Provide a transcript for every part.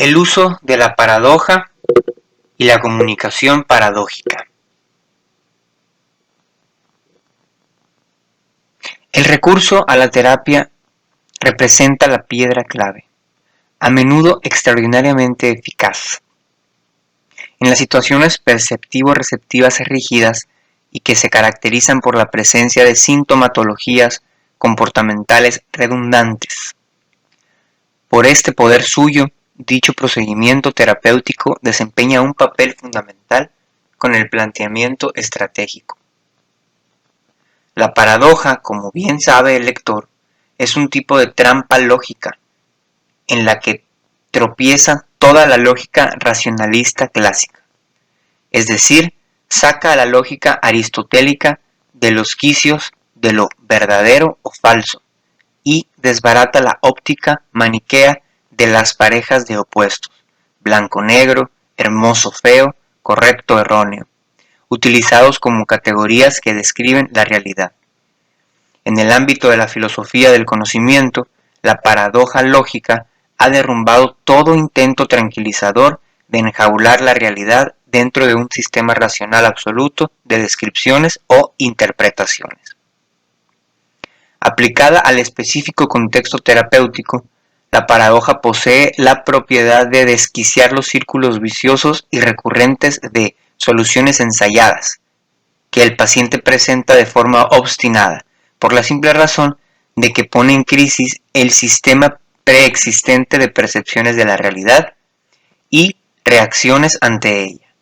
El uso de la paradoja y la comunicación paradójica. El recurso a la terapia representa la piedra clave, a menudo extraordinariamente eficaz. En las situaciones perceptivo-receptivas rígidas y que se caracterizan por la presencia de sintomatologías comportamentales redundantes. Por este poder suyo, dicho procedimiento terapéutico desempeña un papel fundamental con el planteamiento estratégico. La paradoja, como bien sabe el lector, es un tipo de trampa lógica en la que tropieza toda la lógica racionalista clásica, es decir, saca a la lógica aristotélica de los quicios de lo verdadero o falso y desbarata la óptica maniquea de las parejas de opuestos, blanco-negro, hermoso-feo, correcto-erróneo, utilizados como categorías que describen la realidad. En el ámbito de la filosofía del conocimiento, la paradoja lógica ha derrumbado todo intento tranquilizador de enjaular la realidad dentro de un sistema racional absoluto de descripciones o interpretaciones. Aplicada al específico contexto terapéutico, la paradoja posee la propiedad de desquiciar los círculos viciosos y recurrentes de soluciones ensayadas, que el paciente presenta de forma obstinada, por la simple razón de que pone en crisis el sistema preexistente de percepciones de la realidad y reacciones ante ella.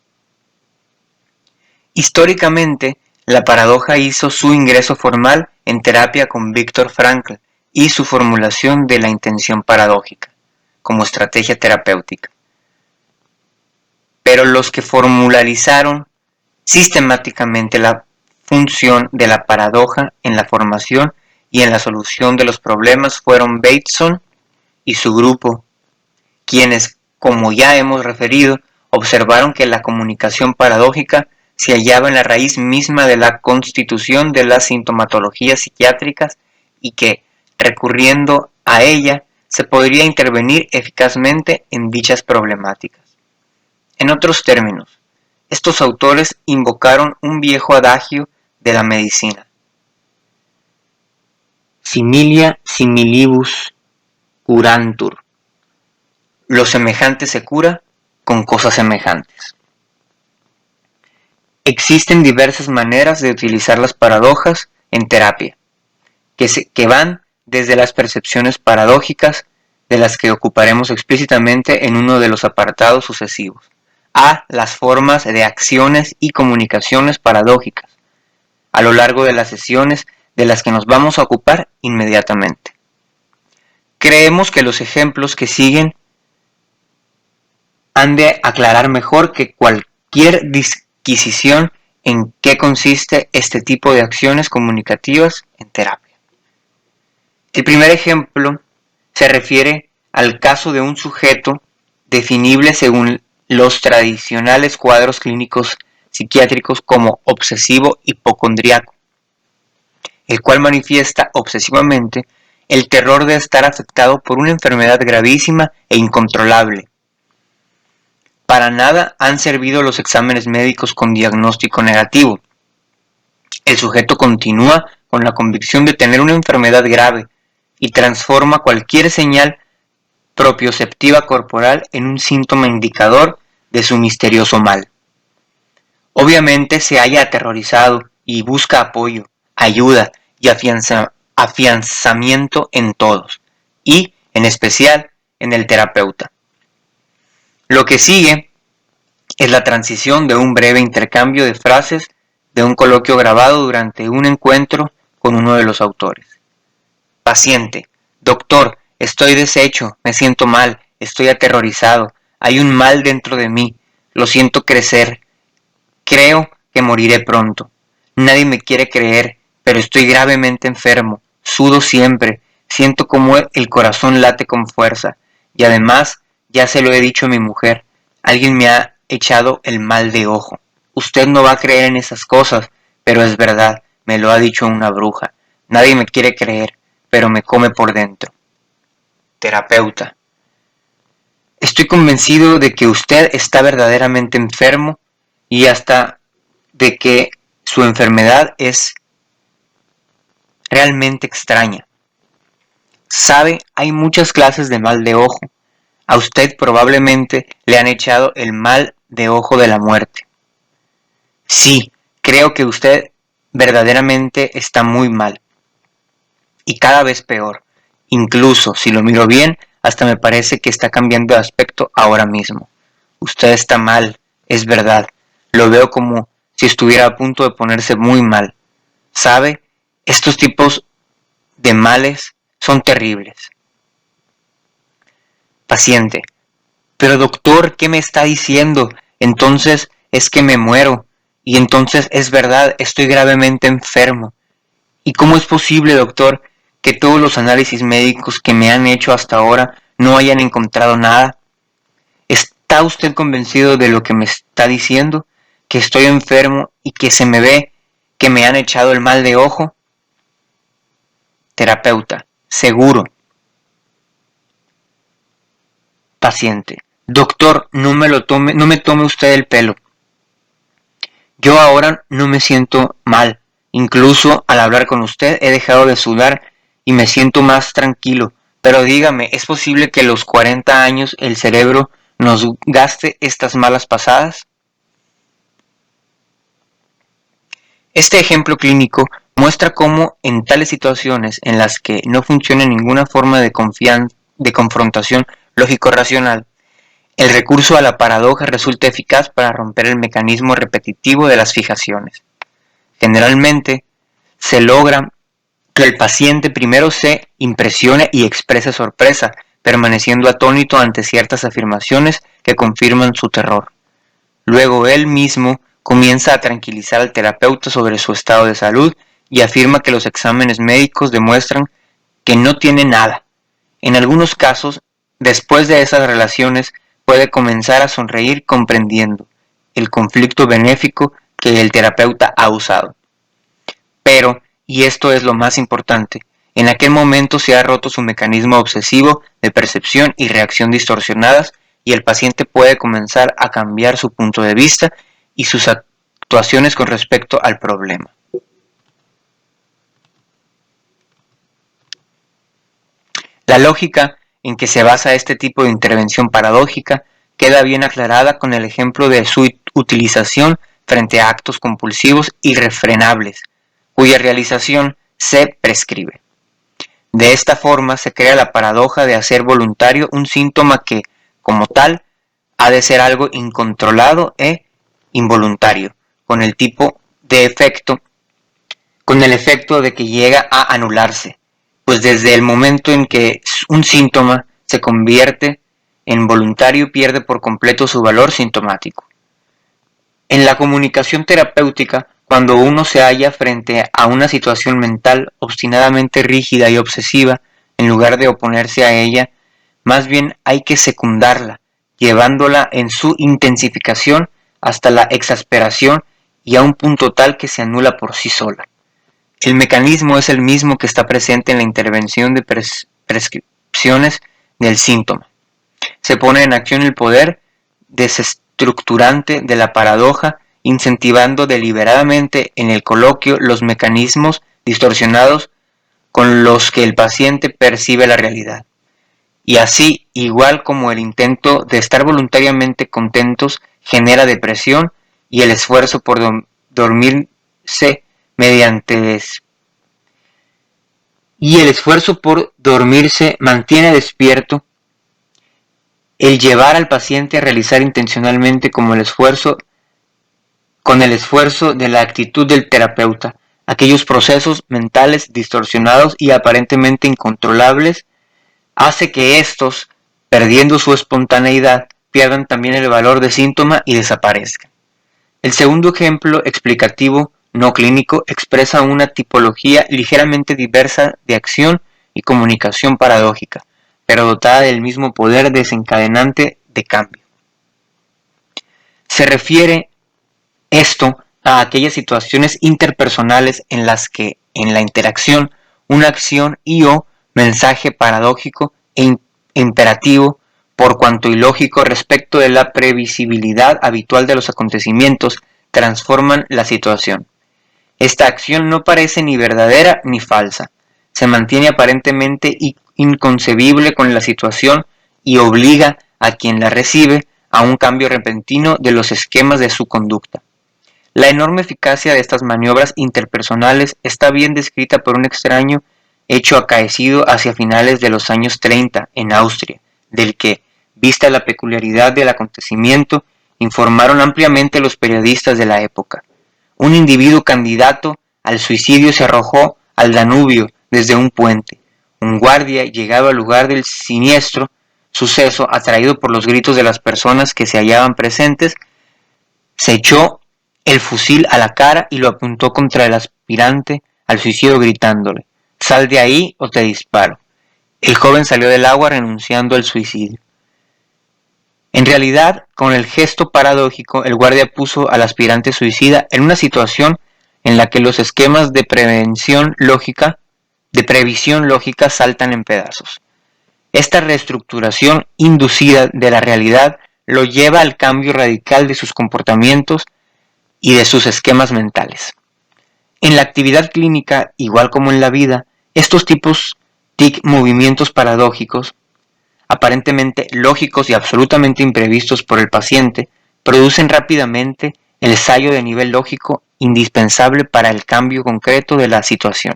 Históricamente, la paradoja hizo su ingreso formal en terapia con Viktor Frankl y su formulación de la intención paradójica como estrategia terapéutica. Pero los que formularizaron sistemáticamente la función de la paradoja en la formación y en la solución de los problemas fueron Bateson y su grupo, quienes, como ya hemos referido, observaron que la comunicación paradójica se hallaba en la raíz misma de la constitución de las sintomatologías psiquiátricas y que, recurriendo a ella, se podría intervenir eficazmente en dichas problemáticas. En otros términos, estos autores invocaron un viejo adagio de la medicina: similia similibus curantur. Lo semejante se cura con cosas semejantes. Existen diversas maneras de utilizar las paradojas en terapia, que van desde las percepciones paradójicas, de las que ocuparemos explícitamente en uno de los apartados sucesivos, a las formas de acciones y comunicaciones paradójicas, a lo largo de las sesiones de las que nos vamos a ocupar inmediatamente. Creemos que los ejemplos que siguen han de aclarar mejor que cualquier disquisición en qué consiste este tipo de acciones comunicativas en terapia. El primer ejemplo se refiere al caso de un sujeto definible según los tradicionales cuadros clínicos psiquiátricos como obsesivo hipocondriaco, el cual manifiesta obsesivamente el terror de estar afectado por una enfermedad gravísima e incontrolable. Para nada han servido los exámenes médicos con diagnóstico negativo. El sujeto continúa con la convicción de tener una enfermedad grave y transforma cualquier señal propioceptiva corporal en un síntoma indicador de su misterioso mal. Obviamente se halla aterrorizado y busca apoyo, ayuda y afianzamiento en todos, y en especial en el terapeuta. Lo que sigue es la transición de un breve intercambio de frases de un coloquio grabado durante un encuentro con uno de los autores. Paciente: doctor, estoy deshecho, me siento mal, estoy aterrorizado, hay un mal dentro de mí, lo siento crecer, creo que moriré pronto. Nadie me quiere creer, pero estoy gravemente enfermo, sudo siempre, siento como el corazón late con fuerza, y además, ya se lo he dicho a mi mujer, alguien me ha echado el mal de ojo. Usted no va a creer en esas cosas, pero es verdad, me lo ha dicho una bruja. Nadie me quiere creer, pero me come por dentro. Terapeuta: Estoy convencido de que usted está verdaderamente enfermo y hasta de que su enfermedad es realmente extraña. Sabe, hay muchas clases de mal de ojo. A usted probablemente le han echado el mal de ojo de la muerte. Sí, creo que usted verdaderamente está muy mal. Y cada vez peor. Incluso, si lo miro bien, hasta me parece que está cambiando de aspecto ahora mismo. Usted está mal, es verdad. Lo veo como si estuviera a punto de ponerse muy mal. ¿Sabe? Estos tipos de males son terribles. Paciente. Pero doctor, ¿qué me está diciendo? Entonces es que me muero. Y entonces es verdad, estoy gravemente enfermo. ¿Y cómo es posible, doctor, que todos los análisis médicos que me han hecho hasta ahora no hayan encontrado nada? ¿Está usted convencido de lo que me está diciendo? ¿Que estoy enfermo y que se me ve que me han echado el mal de ojo? Terapeuta. Seguro. Paciente. Doctor, no me tome usted el pelo. Yo ahora no me siento mal. Incluso al hablar con usted he dejado de sudar y me siento más tranquilo. Pero dígame, ¿es posible que a los 40 años el cerebro nos gaste estas malas pasadas? Este ejemplo clínico muestra cómo en tales situaciones en las que no funciona ninguna forma de confrontación lógico-racional, el recurso a la paradoja resulta eficaz para romper el mecanismo repetitivo de las fijaciones. Generalmente, se logra que el paciente primero se impresione y exprese sorpresa, permaneciendo atónito ante ciertas afirmaciones que confirman su terror. Luego él mismo comienza a tranquilizar al terapeuta sobre su estado de salud y afirma que los exámenes médicos demuestran que no tiene nada. En algunos casos, después de esas relaciones, puede comenzar a sonreír comprendiendo el conflicto benéfico que el terapeuta ha usado. Pero, y esto es lo más importante, en aquel momento se ha roto su mecanismo obsesivo de percepción y reacción distorsionadas y el paciente puede comenzar a cambiar su punto de vista y sus actuaciones con respecto al problema. La lógica en que se basa este tipo de intervención paradójica queda bien aclarada con el ejemplo de su utilización frente a actos compulsivos irrefrenables, cuya realización se prescribe. De esta forma se crea la paradoja de hacer voluntario un síntoma que, como tal, ha de ser algo incontrolado e involuntario, con el efecto de que llega a anularse, pues desde el momento en que un síntoma se convierte en voluntario pierde por completo su valor sintomático. En la comunicación terapéutica, cuando uno se halla frente a una situación mental obstinadamente rígida y obsesiva, en lugar de oponerse a ella, más bien hay que secundarla, llevándola en su intensificación hasta la exasperación y a un punto tal que se anula por sí sola. El mecanismo es el mismo que está presente en la intervención de prescripciones del síntoma. Se pone en acción el poder desestructurante de la paradoja, incentivando deliberadamente en el coloquio los mecanismos distorsionados con los que el paciente percibe la realidad. Y así, igual como el intento de estar voluntariamente contentos genera depresión y el esfuerzo por dormirse mantiene despierto, el llevar al paciente a realizar intencionalmente con el esfuerzo de la actitud del terapeuta, aquellos procesos mentales distorsionados y aparentemente incontrolables, hace que estos, perdiendo su espontaneidad, pierdan también el valor de síntoma y desaparezcan. El segundo ejemplo explicativo no clínico expresa una tipología ligeramente diversa de acción y comunicación paradójica, pero dotada del mismo poder desencadenante de cambio. Se refiere esto a aquellas situaciones interpersonales en las que, en la interacción, una acción y o mensaje paradójico e imperativo por cuanto ilógico respecto de la previsibilidad habitual de los acontecimientos, transforman la situación. Esta acción no parece ni verdadera ni falsa, se mantiene aparentemente inconcebible con la situación y obliga a quien la recibe a un cambio repentino de los esquemas de su conducta. La enorme eficacia de estas maniobras interpersonales está bien descrita por un extraño hecho acaecido hacia finales de los años 30 en Austria, del que, vista la peculiaridad del acontecimiento, informaron ampliamente los periodistas de la época. Un individuo candidato al suicidio se arrojó al Danubio desde un puente. Un guardia, llegado al lugar del siniestro suceso, atraído por los gritos de las personas que se hallaban presentes, se echó el fusil a la cara y lo apuntó contra el aspirante al suicidio gritándole: «Sal de ahí o te disparo». El joven salió del agua renunciando al suicidio. En realidad, con el gesto paradójico, el guardia puso al aspirante suicida en una situación en la que los esquemas de previsión lógica saltan en pedazos. Esta reestructuración inducida de la realidad lo lleva al cambio radical de sus comportamientos y de sus esquemas mentales. En la actividad clínica, igual como en la vida, estos tipos de movimientos paradójicos, aparentemente lógicos y absolutamente imprevistos por el paciente, producen rápidamente el sallo de nivel lógico indispensable para el cambio concreto de la situación.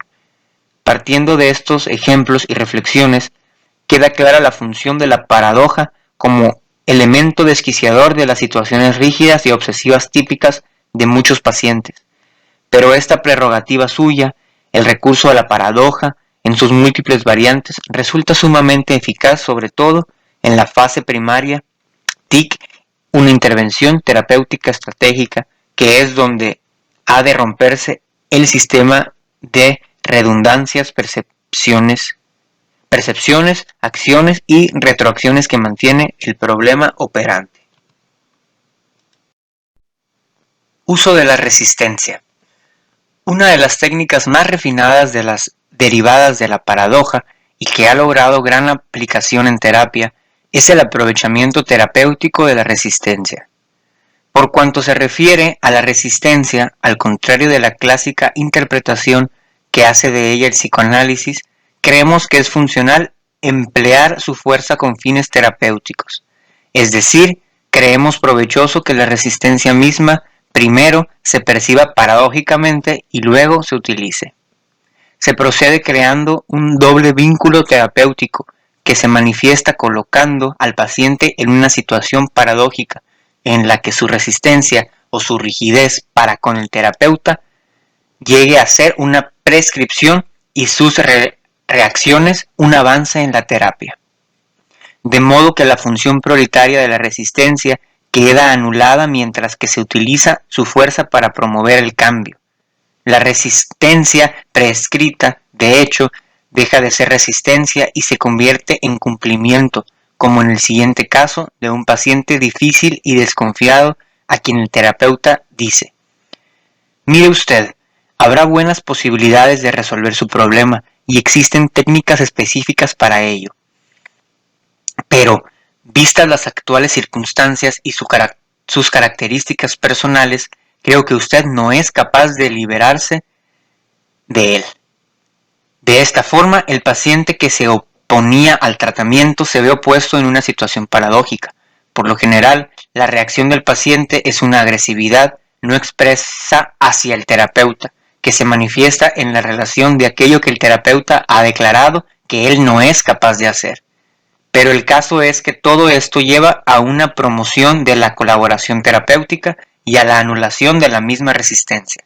Partiendo de estos ejemplos y reflexiones, queda clara la función de la paradoja como elemento desquiciador de las situaciones rígidas y obsesivas típicas de muchos pacientes. Pero esta prerrogativa suya, el recurso a la paradoja, en sus múltiples variantes, resulta sumamente eficaz, sobre todo en la fase primaria, TIC, una intervención terapéutica estratégica, que es donde ha de romperse el sistema de redundancias, percepciones, acciones y retroacciones que mantiene el problema operante. Uso de la resistencia. Una de las técnicas más refinadas de las derivadas de la paradoja y que ha logrado gran aplicación en terapia es el aprovechamiento terapéutico de la resistencia. Por cuanto se refiere a la resistencia, al contrario de la clásica interpretación que hace de ella el psicoanálisis, creemos que es funcional emplear su fuerza con fines terapéuticos. Es decir, creemos provechoso que la resistencia misma primero se perciba paradójicamente y luego se utilice. Se procede creando un doble vínculo terapéutico que se manifiesta colocando al paciente en una situación paradójica en la que su resistencia o su rigidez para con el terapeuta llegue a ser una prescripción y sus reacciones un avance en la terapia. De modo que la función prioritaria de la resistencia queda anulada mientras que se utiliza su fuerza para promover el cambio. La resistencia prescrita, de hecho, deja de ser resistencia y se convierte en cumplimiento, como en el siguiente caso de un paciente difícil y desconfiado a quien el terapeuta dice: «Mire usted, habrá buenas posibilidades de resolver su problema y existen técnicas específicas para ello. Pero, vistas las actuales circunstancias y sus características personales, creo que usted no es capaz de liberarse de él». De esta forma, el paciente que se oponía al tratamiento se ve opuesto en una situación paradójica. Por lo general, la reacción del paciente es una agresividad no expresa hacia el terapeuta, que se manifiesta en la relación de aquello que el terapeuta ha declarado que él no es capaz de hacer. Pero el caso es que todo esto lleva a una promoción de la colaboración terapéutica y a la anulación de la misma resistencia.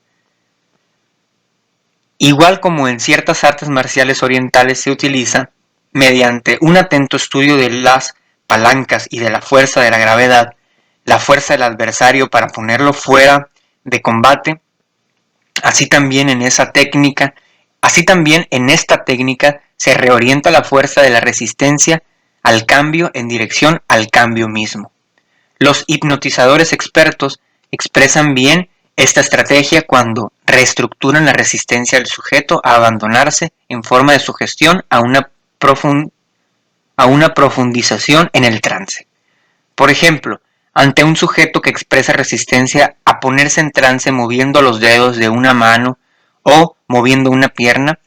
Igual como en ciertas artes marciales orientales se utiliza, mediante un atento estudio de las palancas y de la fuerza de la gravedad, la fuerza del adversario para ponerlo fuera de combate, así también en esta técnica se reorienta la fuerza de la resistencia al cambio en dirección al cambio mismo. Los hipnotizadores expertos expresan bien esta estrategia cuando reestructuran la resistencia del sujeto a abandonarse en forma de sugestión a una a una profundización en el trance. Por ejemplo, ante un sujeto que expresa resistencia a ponerse en trance moviendo los dedos de una mano o moviendo una pierna,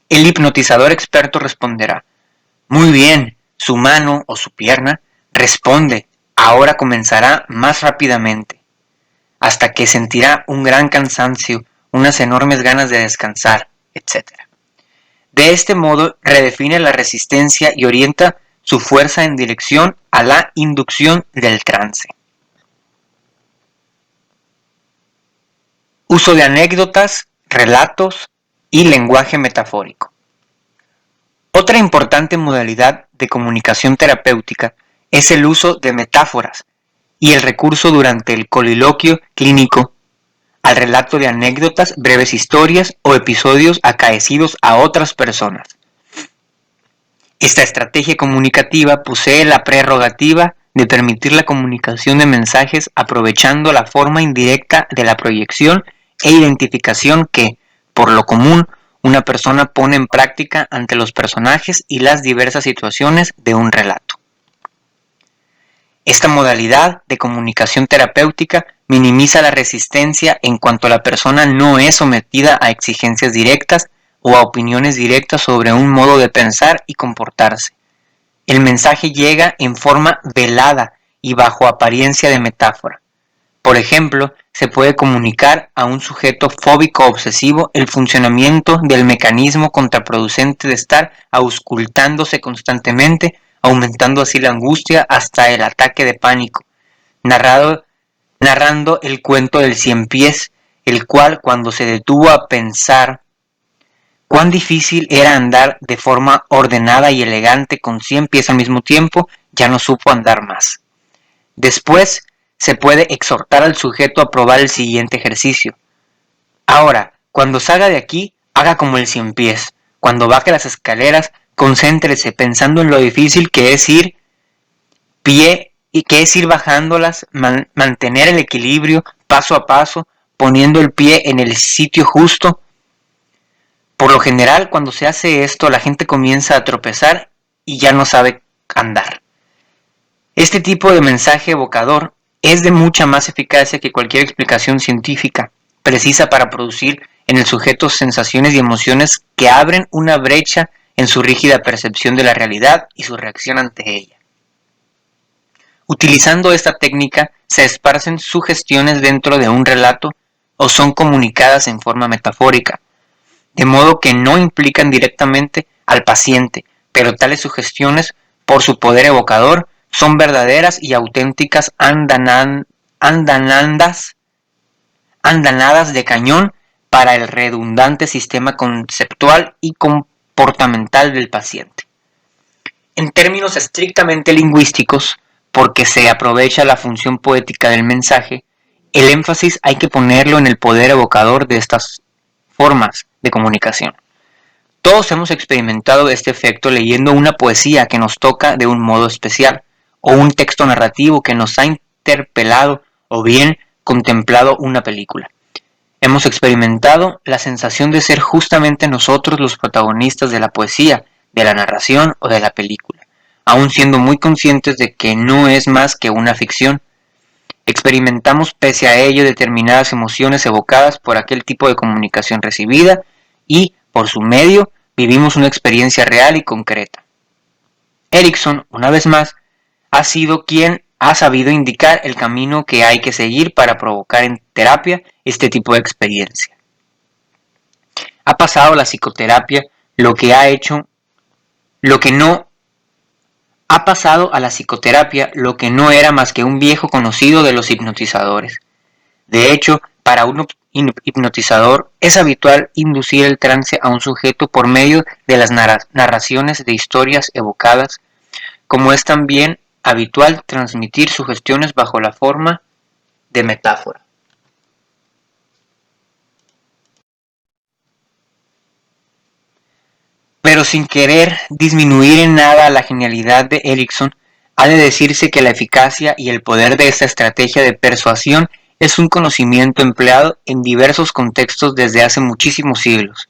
el hipnotizador experto responderá: muy bien, su mano o su pierna responde, ahora comenzará más rápidamente, hasta que sentirá un gran cansancio, unas enormes ganas de descansar, etc. De este modo redefine la resistencia y orienta su fuerza en dirección a la inducción del trance. Uso de anécdotas, relatos y lenguaje metafórico. Otra importante modalidad de comunicación terapéutica es el uso de metáforas y el recurso durante el coliloquio clínico al relato de anécdotas, breves historias o episodios acaecidos a otras personas. Esta estrategia comunicativa posee la prerrogativa de permitir la comunicación de mensajes aprovechando la forma indirecta de la proyección e identificación que, por lo común, una persona pone en práctica ante los personajes y las diversas situaciones de un relato. Esta modalidad de comunicación terapéutica minimiza la resistencia en cuanto la persona no es sometida a exigencias directas o a opiniones directas sobre un modo de pensar y comportarse. El mensaje llega en forma velada y bajo apariencia de metáfora. Por ejemplo, se puede comunicar a un sujeto fóbico obsesivo el funcionamiento del mecanismo contraproducente de estar auscultándose constantemente, aumentando así la angustia hasta el ataque de pánico, narrando el cuento del 100 pies, el cual, cuando se detuvo a pensar cuán difícil era andar de forma ordenada y elegante con 100 pies al mismo tiempo, ya no supo andar más. Después, se puede exhortar al sujeto a probar el siguiente ejercicio. Ahora, cuando salga de aquí, haga como el 100 pies. Cuando baje las escaleras, concéntrese pensando en lo difícil que es ir bajándolas, mantener el equilibrio paso a paso, poniendo el pie en el sitio justo. Por lo general, cuando se hace esto, la gente comienza a tropezar y ya no sabe andar. Este tipo de mensaje evocador es de mucha más eficacia que cualquier explicación científica, precisa para producir en el sujeto sensaciones y emociones que abren una brecha en su rígida percepción de la realidad y su reacción ante ella. Utilizando esta técnica, se esparcen sugestiones dentro de un relato o son comunicadas en forma metafórica, de modo que no implican directamente al paciente, pero tales sugestiones, por su poder evocador, son verdaderas y auténticas andanadas de cañón para el redundante sistema conceptual y comportamental del paciente. En términos estrictamente lingüísticos, porque se aprovecha la función poética del mensaje, el énfasis hay que ponerlo en el poder evocador de estas formas de comunicación. Todos hemos experimentado este efecto leyendo una poesía que nos toca de un modo especial, o un texto narrativo que nos ha interpelado, o bien contemplado una película. Hemos experimentado la sensación de ser justamente nosotros los protagonistas de la poesía, de la narración o de la película, aun siendo muy conscientes de que no es más que una ficción. Experimentamos pese a ello determinadas emociones evocadas por aquel tipo de comunicación recibida y, por su medio, vivimos una experiencia real y concreta. Erikson, una vez más, ha sido quien ha sabido indicar el camino que hay que seguir para provocar en terapia este tipo de experiencia. Ha pasado a la psicoterapia lo que no era más que un viejo conocido de los hipnotizadores. De hecho, para un hipnotizador es habitual inducir el trance a un sujeto por medio de las narraciones de historias evocadas, como es también habitual transmitir sugestiones bajo la forma de metáfora. Pero sin querer disminuir en nada la genialidad de Erikson, ha de decirse que la eficacia y el poder de esta estrategia de persuasión es un conocimiento empleado en diversos contextos desde hace muchísimos siglos.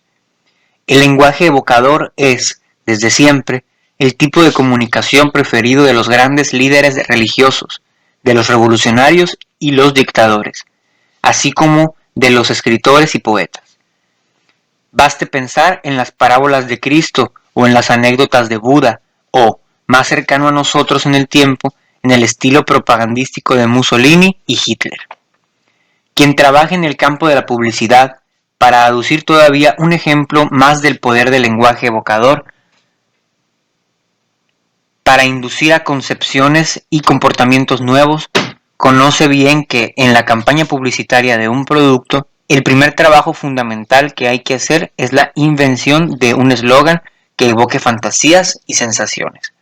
El lenguaje evocador es, desde siempre, el tipo de comunicación preferido de los grandes líderes religiosos, de los revolucionarios y los dictadores, así como de los escritores y poetas. Baste pensar en las parábolas de Cristo o en las anécdotas de Buda, o, más cercano a nosotros en el tiempo, en el estilo propagandístico de Mussolini y Hitler. Quien trabaje en el campo de la publicidad, para aducir todavía un ejemplo más del poder del lenguaje evocador, para inducir a concepciones y comportamientos nuevos, conoce bien que en la campaña publicitaria de un producto, el primer trabajo fundamental que hay que hacer es la invención de un eslogan que evoque fantasías y sensaciones.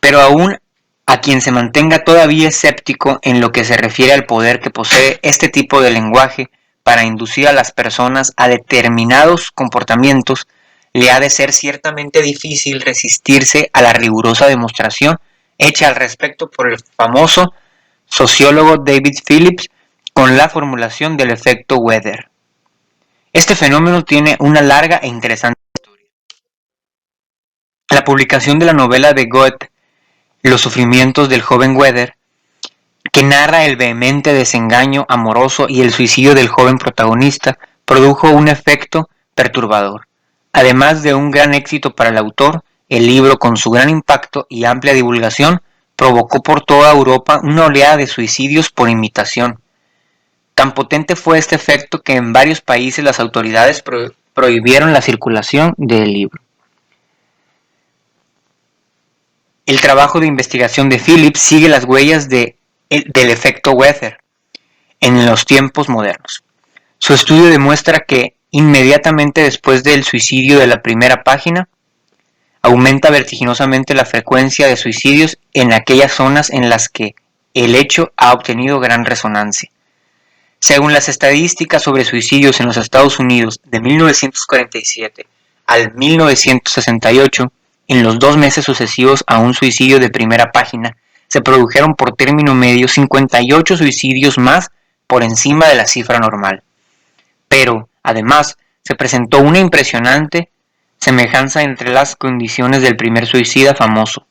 Pero aún a quien se mantenga todavía escéptico en lo que se refiere al poder que posee este tipo de lenguaje para inducir a las personas a determinados comportamientos, le ha de ser ciertamente difícil resistirse a la rigurosa demostración hecha al respecto por el famoso sociólogo David Phillips con la formulación del efecto Weather. Este fenómeno tiene una larga e interesante historia. La publicación de la novela de Goethe, Los sufrimientos del joven Weather, que narra el vehemente desengaño amoroso y el suicidio del joven protagonista, produjo un efecto perturbador. Además de un gran éxito para el autor, el libro, con su gran impacto y amplia divulgación, provocó por toda Europa una oleada de suicidios por imitación. Tan potente fue este efecto que en varios países las autoridades prohibieron la circulación del libro. El trabajo de investigación de Phillips sigue las huellas del efecto Weather en los tiempos modernos. Su estudio demuestra que inmediatamente después del suicidio de la primera página, aumenta vertiginosamente la frecuencia de suicidios en aquellas zonas en las que el hecho ha obtenido gran resonancia. Según las estadísticas sobre suicidios en los Estados Unidos de 1947 al 1968, en los 2 meses sucesivos a un suicidio de primera página, se produjeron por término medio 58 suicidios más por encima de la cifra normal. Pero, además, se presentó una impresionante semejanza entre las condiciones del primer suicida famoso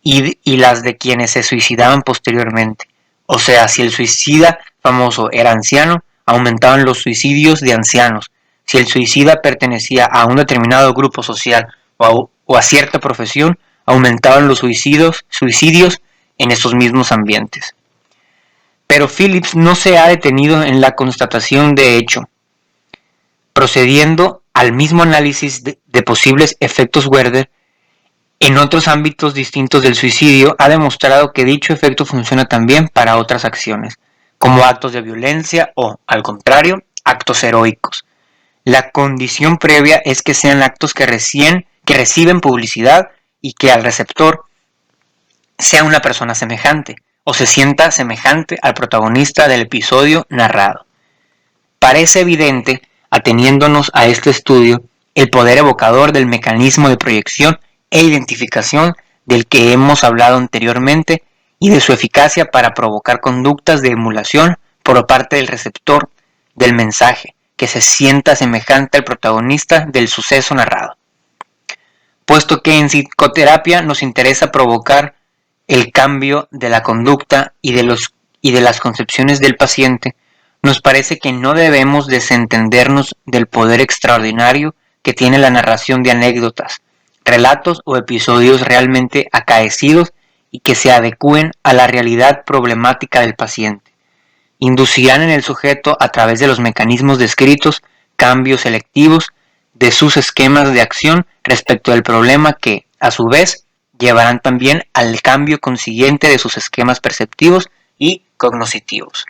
y las de quienes se suicidaban posteriormente. O sea, si el suicida famoso era anciano, aumentaban los suicidios de ancianos. Si el suicida pertenecía a un determinado grupo social o a cierta profesión, aumentaban los suicidios en esos mismos ambientes. Pero Phillips no se ha detenido en la constatación de hecho, procediendo al mismo análisis de posibles efectos Weather en otros ámbitos distintos del suicidio, ha demostrado que dicho efecto funciona también para otras acciones, como actos de violencia o, al contrario, actos heroicos. La condición previa es que sean actos que reciben publicidad y que al receptor sea una persona semejante o se sienta semejante al protagonista del episodio narrado. Parece evidente, ateniéndonos a este estudio, el poder evocador del mecanismo de proyección e identificación del que hemos hablado anteriormente y de su eficacia para provocar conductas de emulación por parte del receptor del mensaje, que se sienta semejante al protagonista del suceso narrado. Puesto que en psicoterapia nos interesa provocar el cambio de la conducta y de las concepciones del paciente, nos parece que no debemos desentendernos del poder extraordinario que tiene la narración de anécdotas, relatos o episodios realmente acaecidos y que se adecúen a la realidad problemática del paciente. Inducirán en el sujeto, a través de los mecanismos descritos, cambios selectivos de sus esquemas de acción respecto del problema que, a su vez, llevarán también al cambio consiguiente de sus esquemas perceptivos y cognitivos.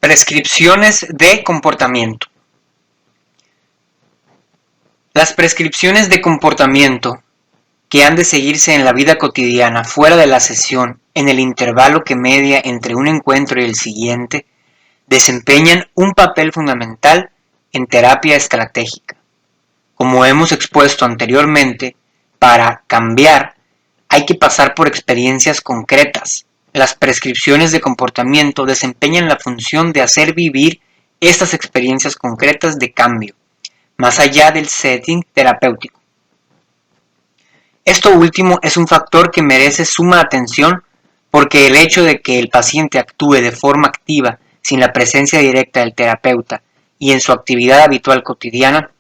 Prescripciones de comportamiento. Las prescripciones de comportamiento que han de seguirse en la vida cotidiana fuera de la sesión, en el intervalo que media entre un encuentro y el siguiente, desempeñan un papel fundamental en terapia estratégica. Como hemos expuesto anteriormente, para cambiar hay que pasar por experiencias concretas. Las prescripciones de comportamiento desempeñan la función de hacer vivir estas experiencias concretas de cambio, más allá del setting terapéutico. Esto último es un factor que merece suma atención porque el hecho de que el paciente actúe de forma activa sin la presencia directa del terapeuta y en su actividad habitual cotidiana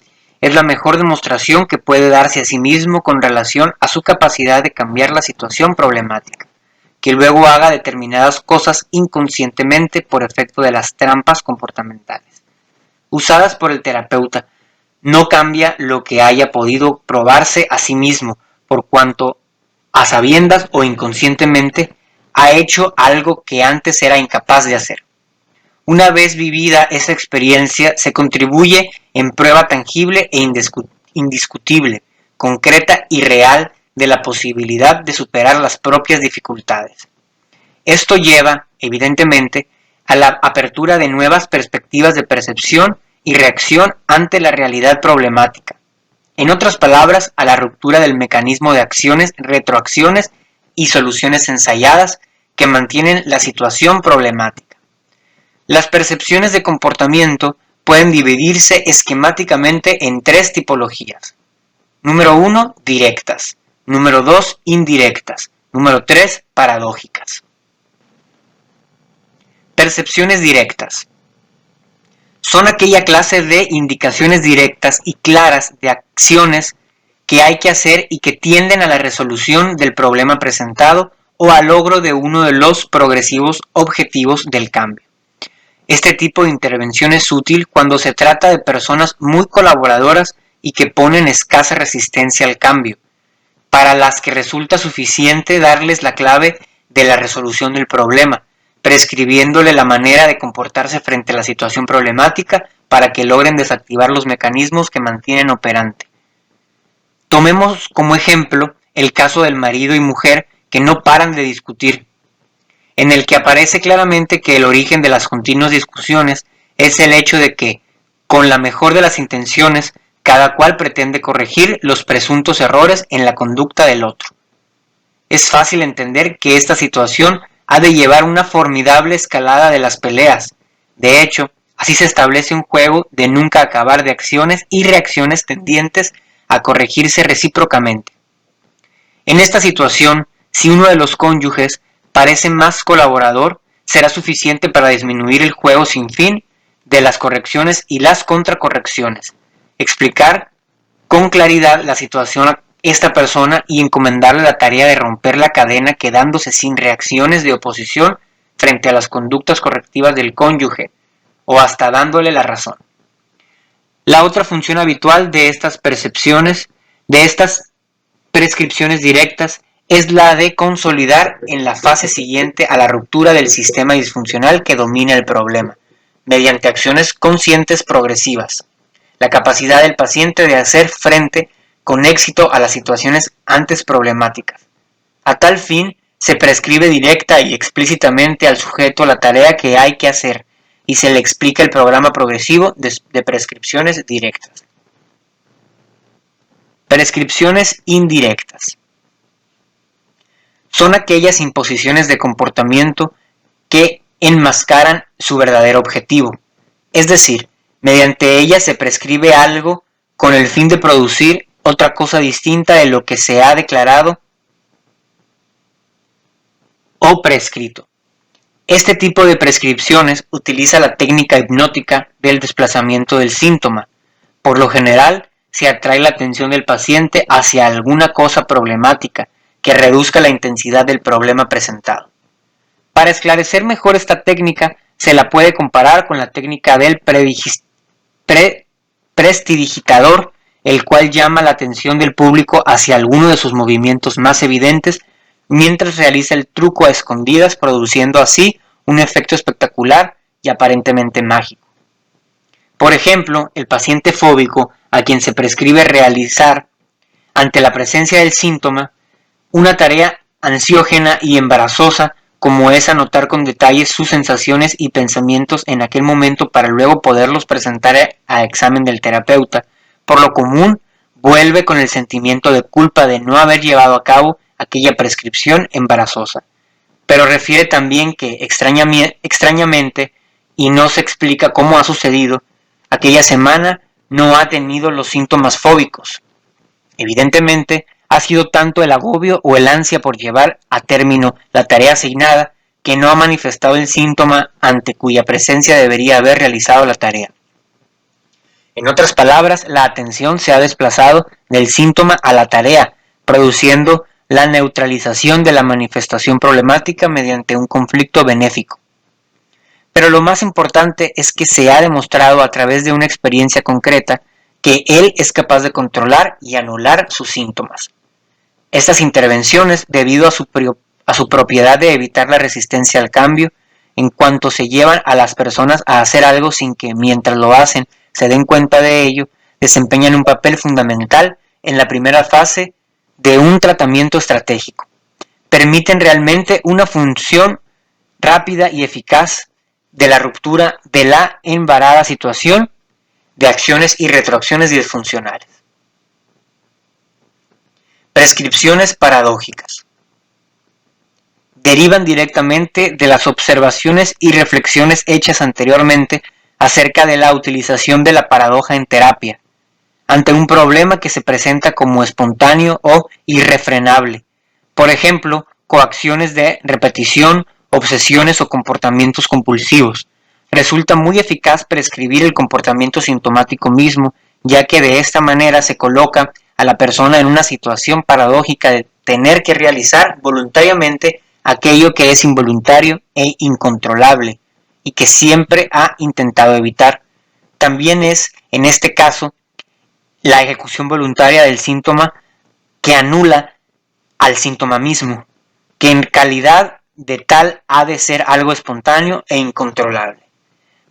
es la mejor demostración que puede darse a sí mismo con relación a su capacidad de cambiar la situación problemática, que luego haga determinadas cosas inconscientemente por efecto de las trampas comportamentales usadas por el terapeuta. No cambia lo que haya podido probarse a sí mismo, por cuanto, a sabiendas o inconscientemente, ha hecho algo que antes era incapaz de hacer. Una vez vivida esa experiencia, se contribuye en prueba tangible e indiscutible, concreta y real de la posibilidad de superar las propias dificultades. Esto lleva, evidentemente, a la apertura de nuevas perspectivas de percepción y reacción ante la realidad problemática. En otras palabras, a la ruptura del mecanismo de acciones, retroacciones y soluciones ensayadas que mantienen la situación problemática. Las percepciones de comportamiento pueden dividirse esquemáticamente en tres tipologías. Número 1, directas. Número 2, indirectas. Número 3, paradójicas. Percepciones directas. Son aquella clase de indicaciones directas y claras de acciones que hay que hacer y que tienden a la resolución del problema presentado o al logro de uno de los progresivos objetivos del cambio. Este tipo de intervención es útil cuando se trata de personas muy colaboradoras y que ponen escasa resistencia al cambio, para las que resulta suficiente darles la clave de la resolución del problema, prescribiéndole la manera de comportarse frente a la situación problemática para que logren desactivar los mecanismos que mantienen operante. Tomemos como ejemplo el caso del marido y mujer que no paran de discutir, en el que aparece claramente que el origen de las continuas discusiones es el hecho de que, con la mejor de las intenciones, cada cual pretende corregir los presuntos errores en la conducta del otro. Es fácil entender que esta situación ha de llevar una formidable escalada de las peleas. De hecho, así se establece un juego de nunca acabar de acciones y reacciones tendientes a corregirse recíprocamente. En esta situación, si uno de los cónyuges parece más colaborador, será suficiente para disminuir el juego sin fin de las correcciones y las contracorrecciones, explicar con claridad la situación a esta persona y encomendarle la tarea de romper la cadena quedándose sin reacciones de oposición frente a las conductas correctivas del cónyuge o hasta dándole la razón. La otra función habitual de estas percepciones, de estas prescripciones directas, es la de consolidar en la fase siguiente a la ruptura del sistema disfuncional que domina el problema, mediante acciones conscientes progresivas. La capacidad del paciente de hacer frente con éxito a las situaciones antes problemáticas. A tal fin, se prescribe directa y explícitamente al sujeto la tarea que hay que hacer y se le explica el programa progresivo de prescripciones directas. Prescripciones indirectas. Son aquellas imposiciones de comportamiento que enmascaran su verdadero objetivo, es decir, mediante ellas se prescribe algo con el fin de producir otra cosa distinta de lo que se ha declarado o prescrito. Este tipo de prescripciones utiliza la técnica hipnótica del desplazamiento del síntoma. Por lo general, se atrae la atención del paciente hacia alguna cosa problemática que reduzca la intensidad del problema presentado. Para esclarecer mejor esta técnica, se la puede comparar con la técnica del prestidigitador, el cual llama la atención del público hacia alguno de sus movimientos más evidentes mientras realiza el truco a escondidas, produciendo así un efecto espectacular y aparentemente mágico. Por ejemplo, el paciente fóbico, a quien se prescribe realizar, ante la presencia del síntoma, una tarea ansiógena y embarazosa como es anotar con detalles sus sensaciones y pensamientos en aquel momento para luego poderlos presentar a examen del terapeuta, por lo común vuelve con el sentimiento de culpa de no haber llevado a cabo aquella prescripción embarazosa. Pero refiere también que extrañamente, y no se explica cómo ha sucedido, aquella semana no ha tenido los síntomas fóbicos. Evidentemente, ha sido tanto el agobio o el ansia por llevar a término la tarea asignada que no ha manifestado el síntoma ante cuya presencia debería haber realizado la tarea. En otras palabras, la atención se ha desplazado del síntoma a la tarea, produciendo la neutralización de la manifestación problemática mediante un conflicto benéfico. Pero lo más importante es que se ha demostrado a través de una experiencia concreta que él es capaz de controlar y anular sus síntomas. Estas intervenciones, debido a su propiedad de evitar la resistencia al cambio, en cuanto se llevan a las personas a hacer algo sin que, mientras lo hacen, se den cuenta de ello, desempeñan un papel fundamental en la primera fase de un tratamiento estratégico. Permiten realmente una función rápida y eficaz de la ruptura de la embarada situación de acciones y retroacciones disfuncionales. Prescripciones paradójicas. Derivan directamente de las observaciones y reflexiones hechas anteriormente acerca de la utilización de la paradoja en terapia, ante un problema que se presenta como espontáneo o irrefrenable. Por ejemplo, coacciones de repetición, obsesiones o comportamientos compulsivos. Resulta muy eficaz prescribir el comportamiento sintomático mismo, ya que de esta manera se coloca a la persona en una situación paradójica de tener que realizar voluntariamente aquello que es involuntario e incontrolable y que siempre ha intentado evitar. También es, en este caso, la ejecución voluntaria del síntoma que anula al síntoma mismo, que en calidad de tal ha de ser algo espontáneo e incontrolable.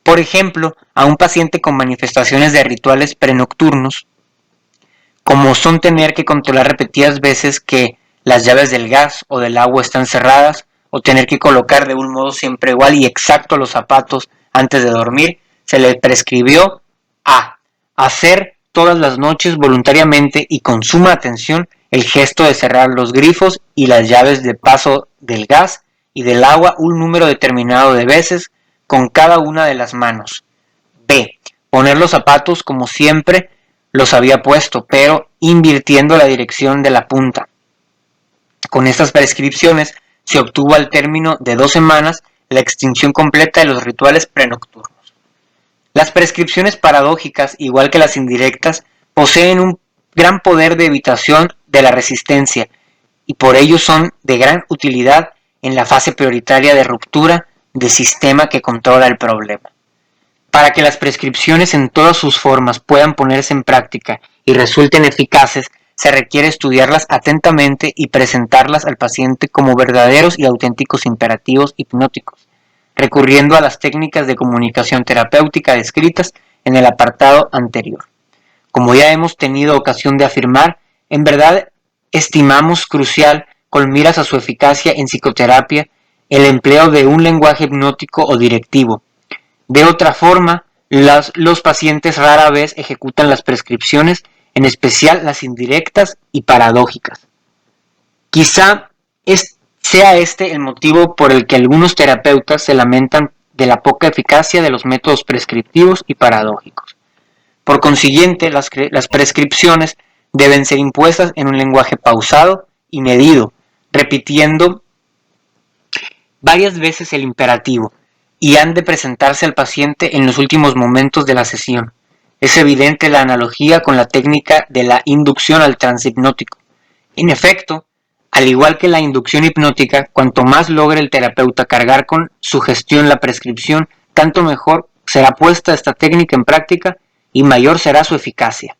Por ejemplo, a un paciente con manifestaciones de rituales prenocturnos, como son tener que controlar repetidas veces que las llaves del gas o del agua están cerradas, o tener que colocar de un modo siempre igual y exacto los zapatos antes de dormir, se le prescribió a hacer todas las noches voluntariamente y con suma atención el gesto de cerrar los grifos y las llaves de paso del gas y del agua un número determinado de veces con cada una de las manos. B. Poner los zapatos como siempre los había puesto, pero invirtiendo la dirección de la punta. Con estas prescripciones se obtuvo al término de 2 semanas la extinción completa de los rituales prenocturnos. Las prescripciones paradójicas, igual que las indirectas, poseen un gran poder de evitación de la resistencia y por ello son de gran utilidad en la fase prioritaria de ruptura del sistema que controla el problema. Para que las prescripciones en todas sus formas puedan ponerse en práctica y resulten eficaces, se requiere estudiarlas atentamente y presentarlas al paciente como verdaderos y auténticos imperativos hipnóticos, recurriendo a las técnicas de comunicación terapéutica descritas en el apartado anterior. Como ya hemos tenido ocasión de afirmar, en verdad estimamos crucial, con miras a su eficacia en psicoterapia, el empleo de un lenguaje hipnótico o directivo. De otra forma, los pacientes rara vez ejecutan las prescripciones, en especial las indirectas y paradójicas. Quizá sea este el motivo por el que algunos terapeutas se lamentan de la poca eficacia de los métodos prescriptivos y paradójicos. Por consiguiente, las prescripciones deben ser impuestas en un lenguaje pausado y medido, repitiendo varias veces el imperativo, y han de presentarse al paciente en los últimos momentos de la sesión. Es evidente la analogía con la técnica de la inducción al trance hipnótico. En efecto, al igual que la inducción hipnótica, cuanto más logre el terapeuta cargar con sugestión la prescripción, tanto mejor será puesta esta técnica en práctica y mayor será su eficacia.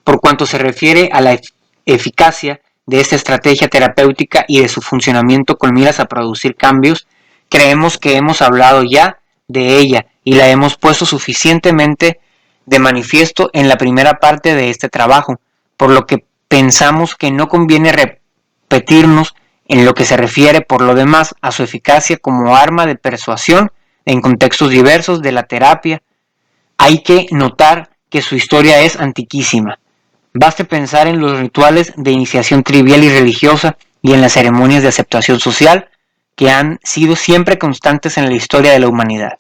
Por cuanto se refiere a la eficacia de esta estrategia terapéutica y de su funcionamiento con miras a producir cambios, creemos que hemos hablado ya de ella y la hemos puesto suficientemente de manifiesto en la primera parte de este trabajo, por lo que pensamos que no conviene repetirnos en lo que se refiere por lo demás a su eficacia como arma de persuasión en contextos diversos de la terapia. Hay que notar que su historia es antiquísima. Baste pensar en los rituales de iniciación trivial y religiosa y en las ceremonias de aceptación social que han sido siempre constantes en la historia de la humanidad.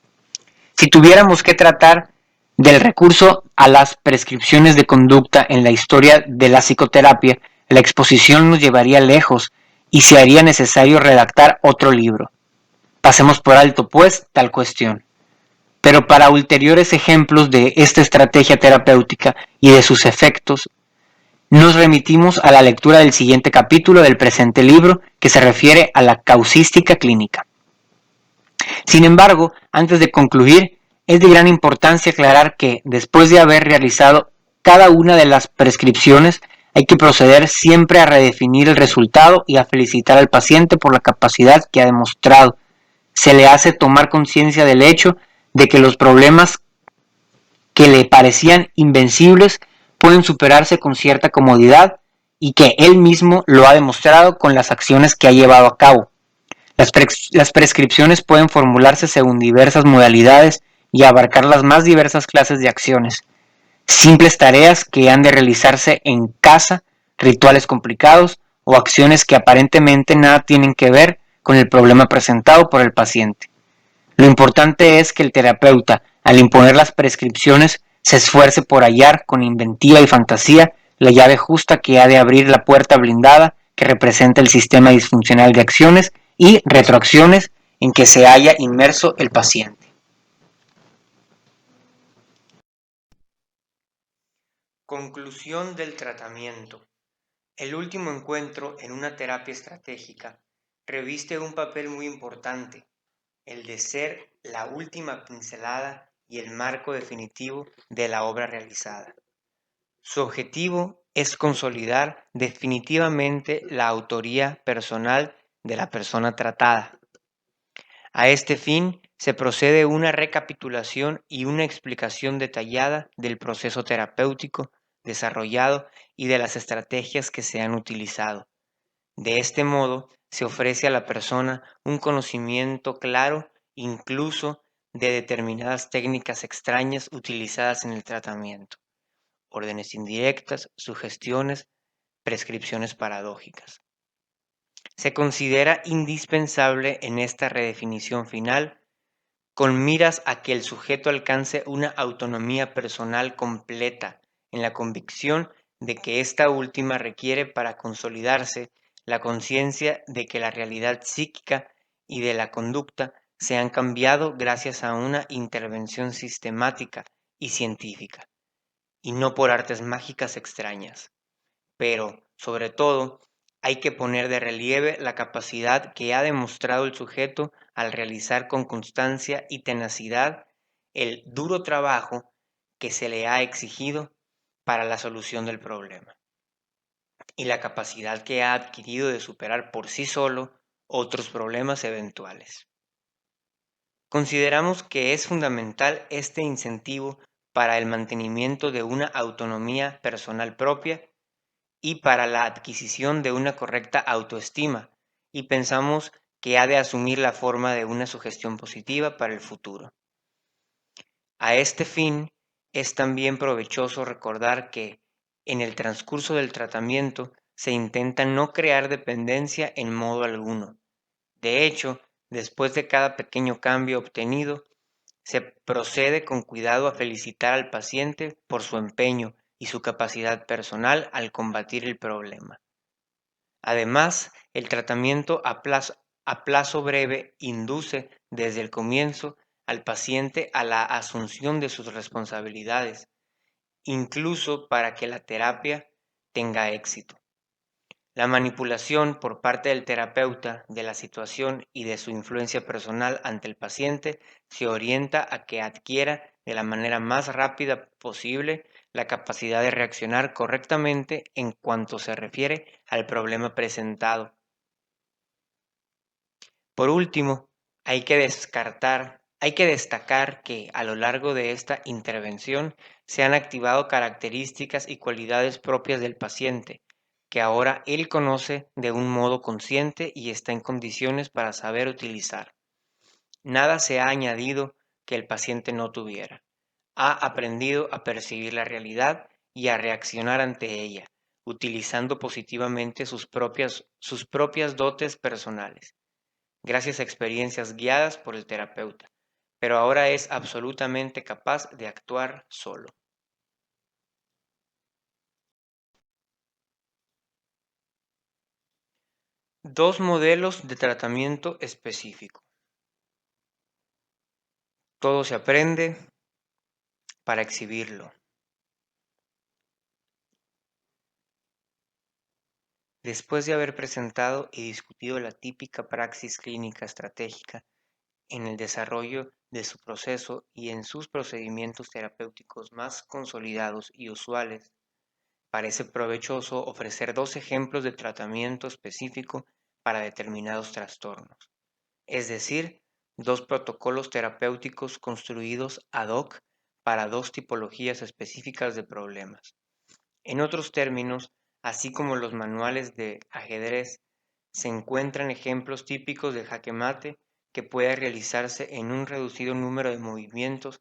Si tuviéramos que tratar Del recurso a las prescripciones de conducta en la historia de la psicoterapia, la exposición nos llevaría lejos y se haría necesario redactar otro libro. Pasemos por alto, pues, tal cuestión. Pero para ulteriores ejemplos de esta estrategia terapéutica y de sus efectos, nos remitimos a la lectura del siguiente capítulo del presente libro, que se refiere a la causística clínica. Sin embargo, antes de concluir, es de gran importancia aclarar que, después de haber realizado cada una de las prescripciones, hay que proceder siempre a redefinir el resultado y a felicitar al paciente por la capacidad que ha demostrado. Se le hace tomar conciencia del hecho de que los problemas que le parecían invencibles pueden superarse con cierta comodidad y que él mismo lo ha demostrado con las acciones que ha llevado a cabo. Las prescripciones pueden formularse según diversas modalidades y abarcar las más diversas clases de acciones. Simples tareas que han de realizarse en casa, rituales complicados o acciones que aparentemente nada tienen que ver con el problema presentado por el paciente. Lo importante es que el terapeuta, al imponer las prescripciones, se esfuerce por hallar con inventiva y fantasía la llave justa que ha de abrir la puerta blindada que representa el sistema disfuncional de acciones y retroacciones en que se halla inmerso el paciente. Conclusión del tratamiento. El último encuentro en una terapia estratégica reviste un papel muy importante, el de ser la última pincelada y el marco definitivo de la obra realizada. Su objetivo es consolidar definitivamente la autoría personal de la persona tratada. A este fin, se procede una recapitulación y una explicación detallada del proceso terapéutico desarrollado y de las estrategias que se han utilizado. De este modo, se ofrece a la persona un conocimiento claro, incluso de determinadas técnicas extrañas utilizadas en el tratamiento, órdenes indirectas, sugestiones, prescripciones paradójicas. Se considera indispensable en esta redefinición final, con miras a que el sujeto alcance una autonomía personal completa, en la convicción de que esta última requiere para consolidarse la conciencia de que la realidad psíquica y de la conducta se han cambiado gracias a una intervención sistemática y científica, y no por artes mágicas extrañas. Pero, sobre todo, hay que poner de relieve la capacidad que ha demostrado el sujeto al realizar con constancia y tenacidad el duro trabajo que se le ha exigido para la solución del problema, y la capacidad que ha adquirido de superar por sí solo otros problemas eventuales. Consideramos que es fundamental este incentivo para el mantenimiento de una autonomía personal propia y para la adquisición de una correcta autoestima, y pensamos que ha de asumir la forma de una sugestión positiva para el futuro. A este fin, es también provechoso recordar que, en el transcurso del tratamiento, se intenta no crear dependencia en modo alguno. De hecho, después de cada pequeño cambio obtenido, se procede con cuidado a felicitar al paciente por su empeño y su capacidad personal al combatir el problema. Además, el tratamiento a plazo breve induce desde el comienzo al paciente a la asunción de sus responsabilidades, incluso para que la terapia tenga éxito. La manipulación por parte del terapeuta de la situación y de su influencia personal ante el paciente se orienta a que adquiera de la manera más rápida posible la capacidad de reaccionar correctamente en cuanto se refiere al problema presentado. Por último, hay que destacar que a lo largo de esta intervención se han activado características y cualidades propias del paciente, que ahora él conoce de un modo consciente y está en condiciones para saber utilizar. Nada se ha añadido que el paciente no tuviera. Ha aprendido a percibir la realidad y a reaccionar ante ella, utilizando positivamente sus propias dotes personales, gracias a experiencias guiadas por el terapeuta, pero ahora es absolutamente capaz de actuar solo. Dos modelos de tratamiento específico. Todo se aprende para exhibirlo. Después de haber presentado y discutido la típica praxis clínica estratégica en el desarrollo de su proceso y en sus procedimientos terapéuticos más consolidados y usuales, parece provechoso ofrecer dos ejemplos de tratamiento específico para determinados trastornos, es decir, dos protocolos terapéuticos construidos ad hoc para dos tipologías específicas de problemas. En otros términos, así como los manuales de ajedrez, se encuentran ejemplos típicos de jaque mate que puede realizarse en un reducido número de movimientos.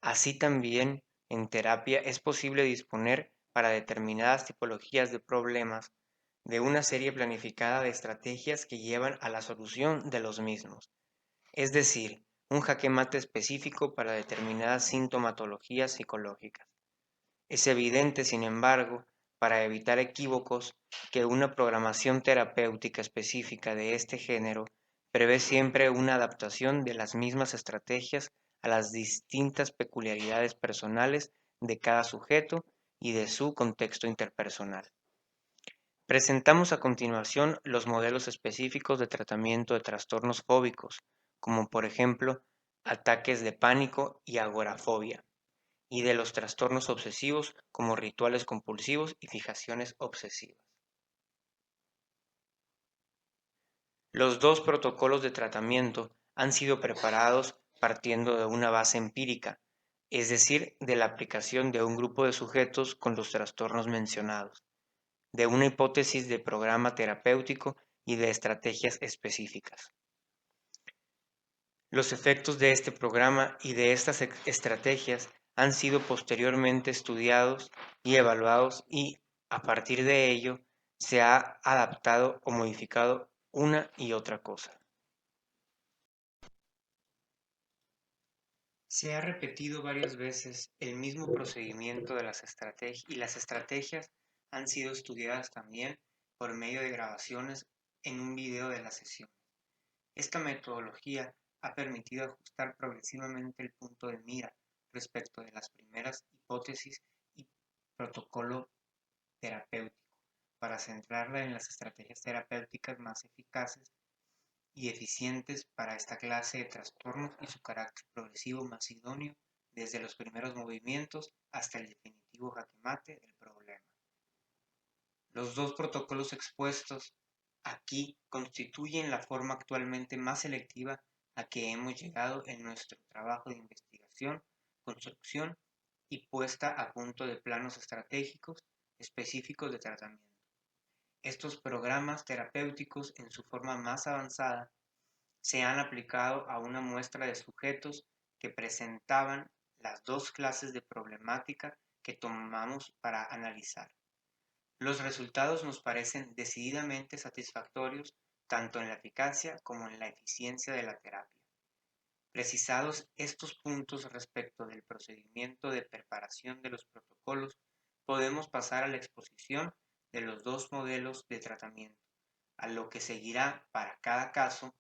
Así también, en terapia es posible disponer para determinadas tipologías de problemas de una serie planificada de estrategias que llevan a la solución de los mismos, es decir, un jaque mate específico para determinadas sintomatologías psicológicas. Es evidente, sin embargo, para evitar equívocos, que una programación terapéutica específica de este género prevé siempre una adaptación de las mismas estrategias a las distintas peculiaridades personales de cada sujeto y de su contexto interpersonal. Presentamos a continuación los modelos específicos de tratamiento de trastornos fóbicos, como por ejemplo ataques de pánico y agorafobia, y de los trastornos obsesivos como rituales compulsivos y fijaciones obsesivas. Los dos protocolos de tratamiento han sido preparados partiendo de una base empírica, es decir, de la aplicación de un grupo de sujetos con los trastornos mencionados, de una hipótesis de programa terapéutico y de estrategias específicas. Los efectos de este programa y de estas estrategias han sido posteriormente estudiados y evaluados y, a partir de ello, se ha adaptado o modificado una y otra cosa. Se ha repetido varias veces el mismo procedimiento de las estrategias y las estrategias han sido estudiadas también por medio de grabaciones en un video de la sesión. Esta metodología ha permitido ajustar progresivamente el punto de mira respecto de las primeras hipótesis y protocolo terapéutico para centrarla en las estrategias terapéuticas más eficaces y eficientes para esta clase de trastornos y su carácter progresivo más idóneo desde los primeros movimientos hasta el definitivo jaque mate del problema. Los dos protocolos expuestos aquí constituyen la forma actualmente más selectiva a que hemos llegado en nuestro trabajo de investigación, construcción y puesta a punto de planos estratégicos específicos de tratamiento. Estos programas terapéuticos en su forma más avanzada se han aplicado a una muestra de sujetos que presentaban las dos clases de problemática que tomamos para analizar. Los resultados nos parecen decididamente satisfactorios tanto en la eficacia como en la eficiencia de la terapia. Precisados estos puntos respecto del procedimiento de preparación de los protocolos, podemos pasar a la exposición de los dos modelos de tratamiento, a lo que seguirá para cada caso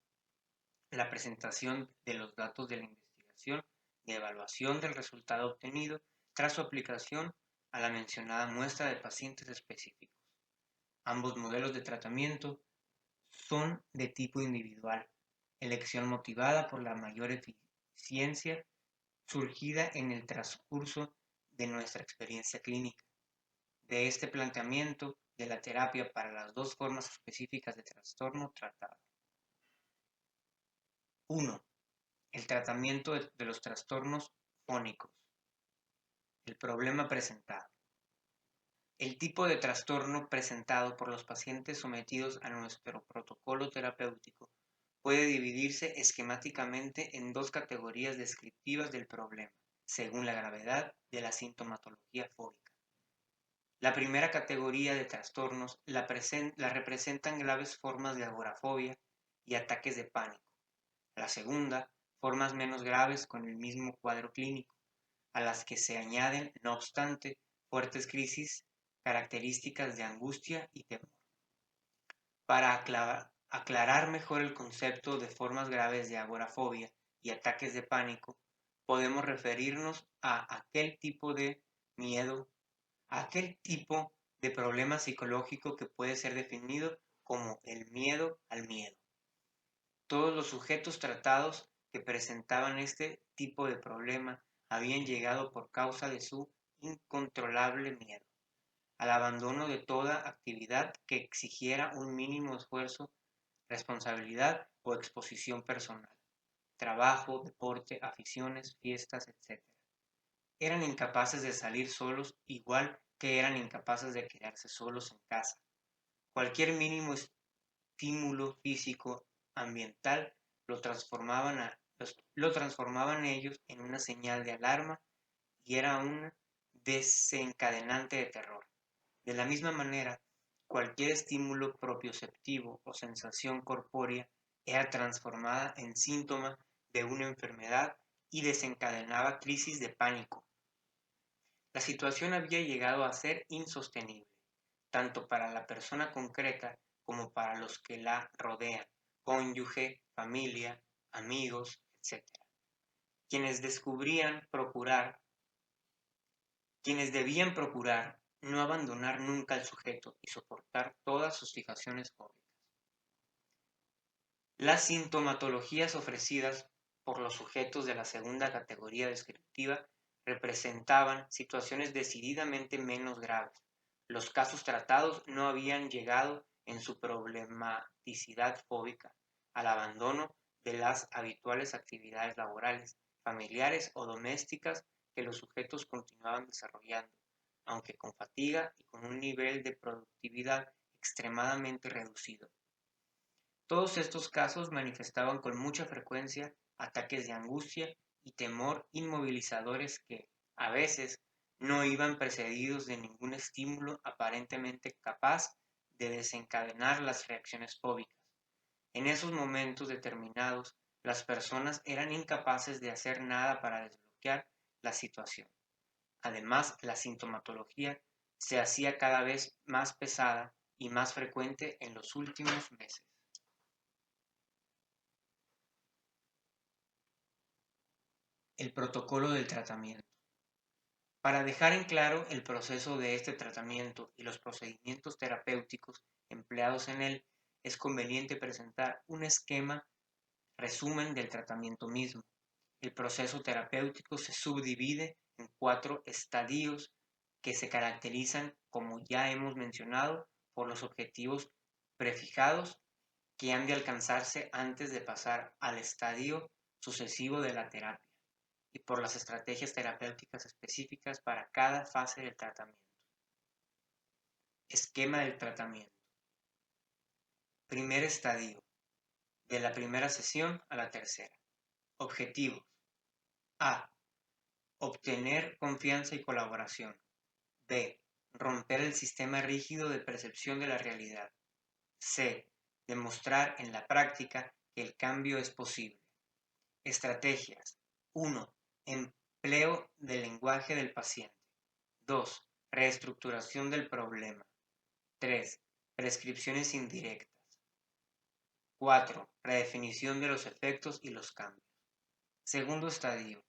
la presentación de los datos de la investigación y evaluación del resultado obtenido tras su aplicación a la mencionada muestra de pacientes específicos. Ambos modelos de tratamiento son de tipo individual, elección motivada por la mayor eficiencia surgida en el transcurso de nuestra experiencia clínica. De este planteamiento de la terapia para las dos formas específicas de trastorno tratado. 1. El tratamiento de los trastornos fónicos. El problema presentado. El tipo de trastorno presentado por los pacientes sometidos a nuestro protocolo terapéutico puede dividirse esquemáticamente en dos categorías descriptivas del problema, según la gravedad de la sintomatología fóbica. La primera categoría de trastornos la representan graves formas de agorafobia y ataques de pánico. La segunda formas menos graves con el mismo cuadro clínico, a las que se añaden, no obstante, fuertes crisis características de angustia y temor. Para aclarar mejor el concepto de formas graves de agorafobia y ataques de pánico, podemos referirnos a aquel tipo de miedo, a aquel tipo de problema psicológico que puede ser definido como el miedo al miedo. Todos los sujetos tratados que presentaban este tipo de problema habían llegado por causa de su incontrolable miedo al abandono de toda actividad que exigiera un mínimo esfuerzo, responsabilidad o exposición personal, trabajo, deporte, aficiones, fiestas, etc. Eran incapaces de salir solos, igual que eran incapaces de quedarse solos en casa. Cualquier mínimo estímulo físico ambiental lo transformaban ellos en una señal de alarma y era un desencadenante de terror. De la misma manera, cualquier estímulo propioceptivo o sensación corpórea era transformada en síntoma de una enfermedad y desencadenaba crisis de pánico. La situación había llegado a ser insostenible, tanto para la persona concreta como para los que la rodean, cónyuge, familia, amigos, etc. Quienes debían procurar no abandonar nunca al sujeto y soportar todas sus fijaciones fóbicas. Las sintomatologías ofrecidas por los sujetos de la segunda categoría descriptiva representaban situaciones decididamente menos graves. Los casos tratados no habían llegado en su problematicidad fóbica al abandono de las habituales actividades laborales, familiares o domésticas que los sujetos continuaban desarrollando, aunque con fatiga y con un nivel de productividad extremadamente reducido. Todos estos casos manifestaban con mucha frecuencia ataques de angustia y temor inmovilizadores que, a veces, no iban precedidos de ningún estímulo aparentemente capaz de desencadenar las reacciones fóbicas. En esos momentos determinados, las personas eran incapaces de hacer nada para desbloquear la situación. Además, la sintomatología se hacía cada vez más pesada y más frecuente en los últimos meses. El protocolo del tratamiento. Para dejar en claro el proceso de este tratamiento y los procedimientos terapéuticos empleados en él, es conveniente presentar un esquema resumen del tratamiento mismo. El proceso terapéutico se subdivide en 4 estadios que se caracterizan, como ya hemos mencionado, por los objetivos prefijados que han de alcanzarse antes de pasar al estadio sucesivo de la terapia y por las estrategias terapéuticas específicas para cada fase del tratamiento. Esquema del tratamiento. Primer estadio. De la primera sesión a la tercera. Objetivos. A. Obtener confianza y colaboración. B. Romper el sistema rígido de percepción de la realidad. C. Demostrar en la práctica que el cambio es posible. Estrategias. 1. Empleo del lenguaje del paciente. 2. Reestructuración del problema. 3. Prescripciones indirectas. 4. Redefinición de los efectos y los cambios. Segundo estadio.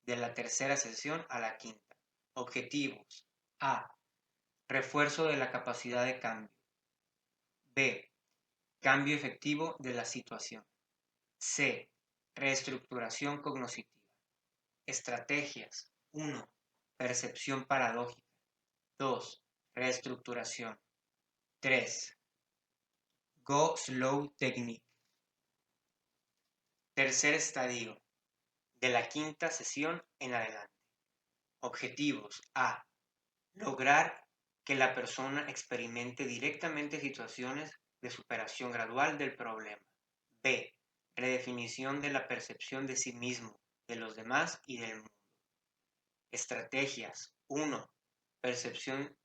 De la tercera sesión a la quinta. Objetivos. A. Refuerzo de la capacidad de cambio. B. Cambio efectivo de la situación. C. Reestructuración cognitiva. Estrategias. 1. Percepción paradójica. 2. Reestructuración. 3. Go Slow Technique. Tercer estadio. De la quinta sesión en adelante. Objetivos. A. Lograr que la persona experimente directamente situaciones de superación gradual del problema. B. Redefinición de la percepción de sí mismo, de los demás y del mundo. Estrategias. 1. Percepciones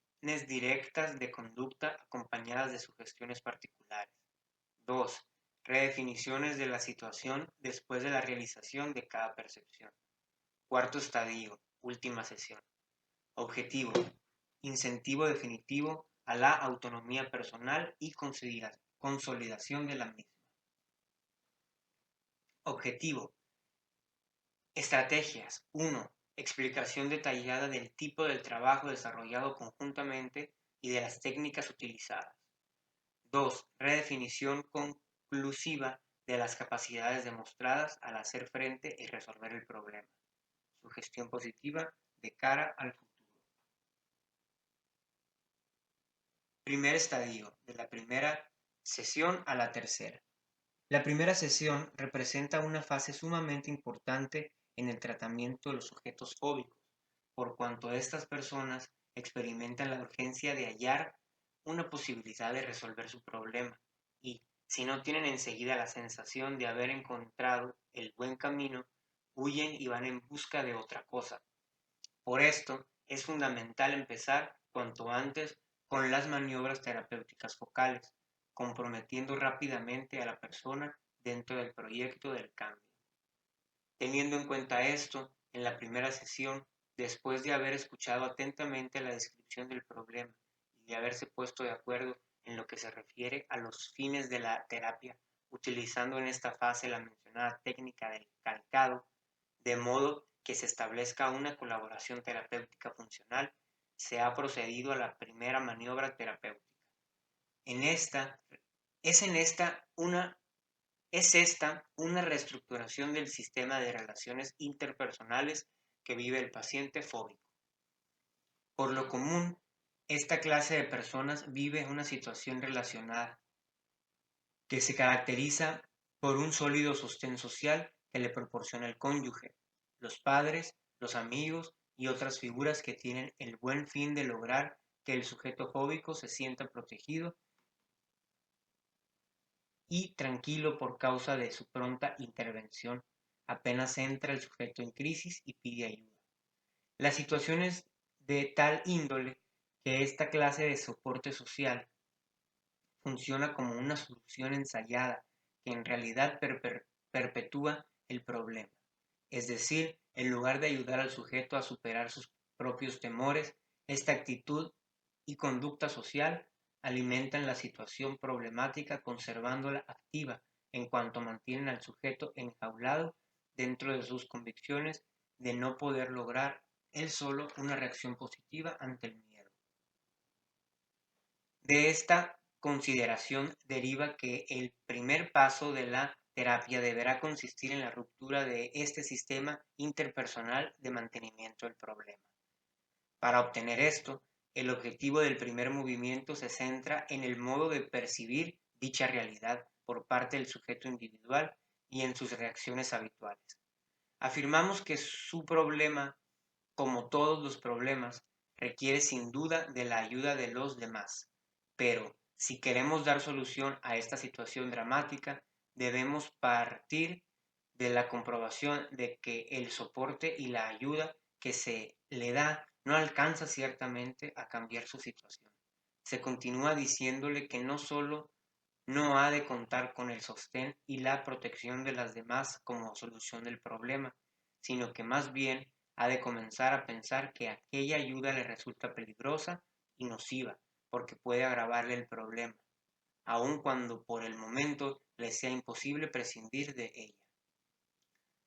directas de conducta acompañadas de sugestiones particulares. 2. redefiniciones de la situación después de la realización de cada percepción. Cuarto estadio, última sesión. Objetivo, incentivo definitivo a la autonomía personal y consolidación de la misma. Objetivo, estrategias. 1. Explicación detallada del tipo del trabajo desarrollado conjuntamente y de las técnicas utilizadas. 2. Redefinición conclusiva de las capacidades demostradas al hacer frente y resolver el problema. Sugestión positiva de cara al futuro. Primer estadio, de la primera sesión a la tercera. La primera sesión representa una fase sumamente importante en el tratamiento de los sujetos fóbicos, por cuanto estas personas experimentan la urgencia de hallar una posibilidad de resolver su problema y, si no tienen enseguida la sensación de haber encontrado el buen camino, huyen y van en busca de otra cosa. Por esto, es fundamental empezar cuanto antes con las maniobras terapéuticas focales, comprometiendo rápidamente a la persona dentro del proyecto del cambio. Teniendo en cuenta esto, en la primera sesión, después de haber escuchado atentamente la descripción del problema y de haberse puesto de acuerdo en lo que se refiere a los fines de la terapia, utilizando en esta fase la mencionada técnica del calcado, de modo que se establezca una colaboración terapéutica funcional, se ha procedido a la primera maniobra terapéutica. En esta, es esta una reestructuración del sistema de relaciones interpersonales que vive el paciente fóbico. Por lo común, esta clase de personas vive una situación relacionada que se caracteriza por un sólido sostén social que le proporciona el cónyuge, los padres, los amigos y otras figuras que tienen el buen fin de lograr que el sujeto fóbico se sienta protegido y tranquilo por causa de su pronta intervención apenas entra el sujeto en crisis y pide ayuda. La situación es de tal índole que esta clase de soporte social funciona como una solución ensayada que en realidad perpetúa el problema. Es decir, en lugar de ayudar al sujeto a superar sus propios temores, esta actitud y conducta social alimentan la situación problemática conservándola activa en cuanto mantienen al sujeto enjaulado dentro de sus convicciones de no poder lograr él solo una reacción positiva ante el miedo. De esta consideración deriva que el primer paso de la terapia deberá consistir en la ruptura de este sistema interpersonal de mantenimiento del problema. Para obtener esto, el objetivo del primer movimiento se centra en el modo de percibir dicha realidad por parte del sujeto individual y en sus reacciones habituales. Afirmamos que su problema, como todos los problemas, requiere sin duda de la ayuda de los demás, pero si queremos dar solución a esta situación dramática, debemos partir de la comprobación de que el soporte y la ayuda que se le da no alcanza ciertamente a cambiar su situación. Se continúa diciéndole que no solo no ha de contar con el sostén y la protección de las demás como solución del problema, sino que más bien ha de comenzar a pensar que aquella ayuda le resulta peligrosa y nociva, porque puede agravarle el problema, aun cuando por el momento le sea imposible prescindir de ella.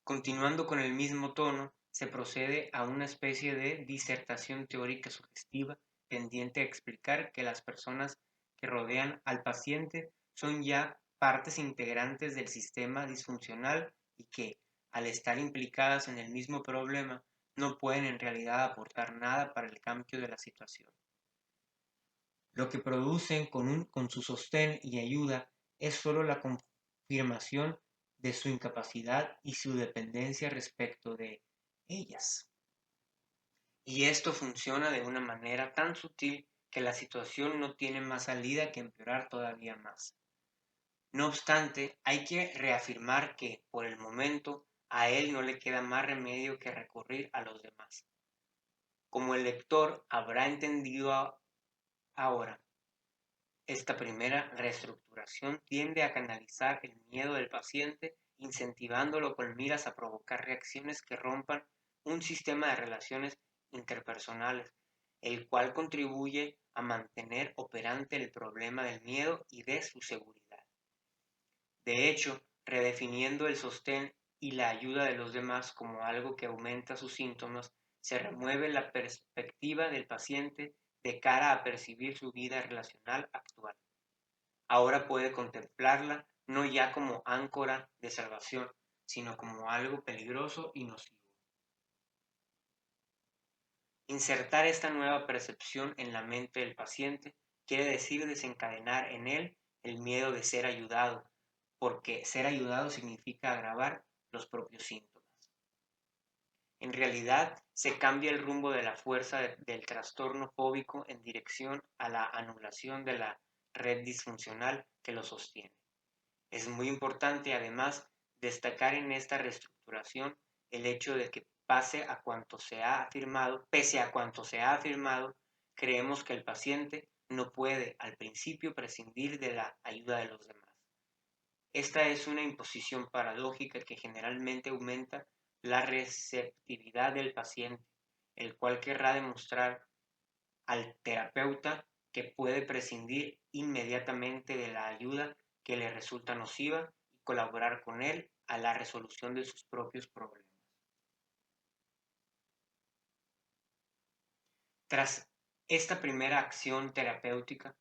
Continuando con el mismo tono, se procede a una especie de disertación teórica sugestiva tendiente a explicar que las personas que rodean al paciente son ya partes integrantes del sistema disfuncional y que, al estar implicadas en el mismo problema, no pueden en realidad aportar nada para el cambio de la situación. Lo que producen con su sostén y ayuda es sólo la confirmación de su incapacidad y su dependencia respecto de ellas. Y esto funciona de una manera tan sutil que la situación no tiene más salida que empeorar todavía más. No obstante, hay que reafirmar que, por el momento, a él no le queda más remedio que recurrir a los demás. Como el lector habrá entendido ahora, Esta primera reestructuración tiende a canalizar el miedo del paciente, incentivándolo con miras a provocar reacciones que rompan un sistema de relaciones interpersonales, el cual contribuye a mantener operante el problema del miedo y de su seguridad. De hecho, redefiniendo el sostén y la ayuda de los demás como algo que aumenta sus síntomas, se remueve la perspectiva del paciente de cara a percibir su vida relacional actual. Ahora puede contemplarla no ya como áncora de salvación, sino como algo peligroso y nocivo. Insertar esta nueva percepción en la mente del paciente quiere decir desencadenar en él el miedo de ser ayudado, porque ser ayudado significa agravar los propios síntomas. En realidad, se cambia el rumbo de la fuerza del trastorno fóbico en dirección a la anulación de la red disfuncional que lo sostiene. Es muy importante, además, destacar en esta reestructuración el hecho de que pese a cuanto se ha afirmado, creemos que el paciente no puede al principio prescindir de la ayuda de los demás. Esta es una imposición paradójica que generalmente aumenta la receptividad del paciente, el cual querrá demostrar al terapeuta que puede prescindir inmediatamente de la ayuda que le resulta nociva y colaborar con él a la resolución de sus propios problemas. Tras esta primera acción terapéutica,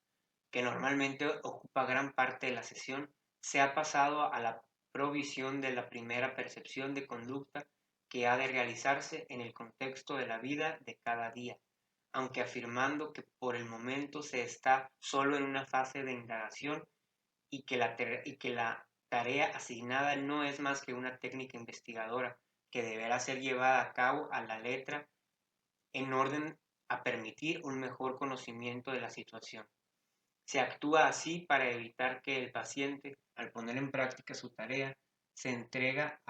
que normalmente ocupa gran parte de la sesión, se ha pasado a la provisión de la primera percepción de conducta que ha de realizarse en el contexto de la vida de cada día, aunque afirmando que por el momento se está solo en una fase de indagación y que la tarea asignada no es más que una técnica investigadora que deberá ser llevada a cabo a la letra en orden a permitir un mejor conocimiento de la situación. Se actúa así para evitar que el paciente, al poner en práctica su tarea, se entretenga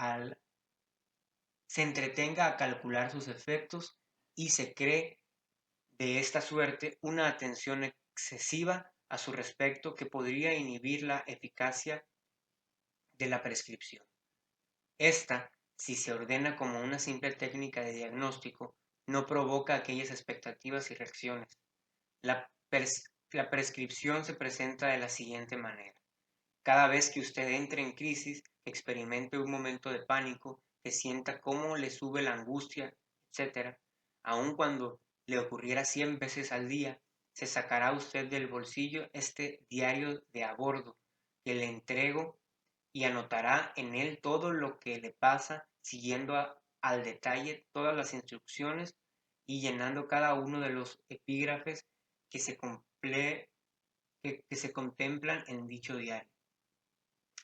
a calcular sus efectos y se cree de esta suerte una atención excesiva a su respecto que podría inhibir la eficacia de la prescripción. Esta, si se ordena como una simple técnica de diagnóstico, no provoca aquellas expectativas y reacciones. La, la prescripción se presenta de la siguiente manera. Cada vez que usted entre en crisis, experimente un momento de pánico, que sienta cómo le sube la angustia, etc., aun cuando le ocurriera 100 veces al día, se sacará usted del bolsillo este diario de a bordo que le entrego y anotará en él todo lo que le pasa, siguiendo al detalle todas las instrucciones y llenando cada uno de los epígrafes que que se contemplan en dicho diario.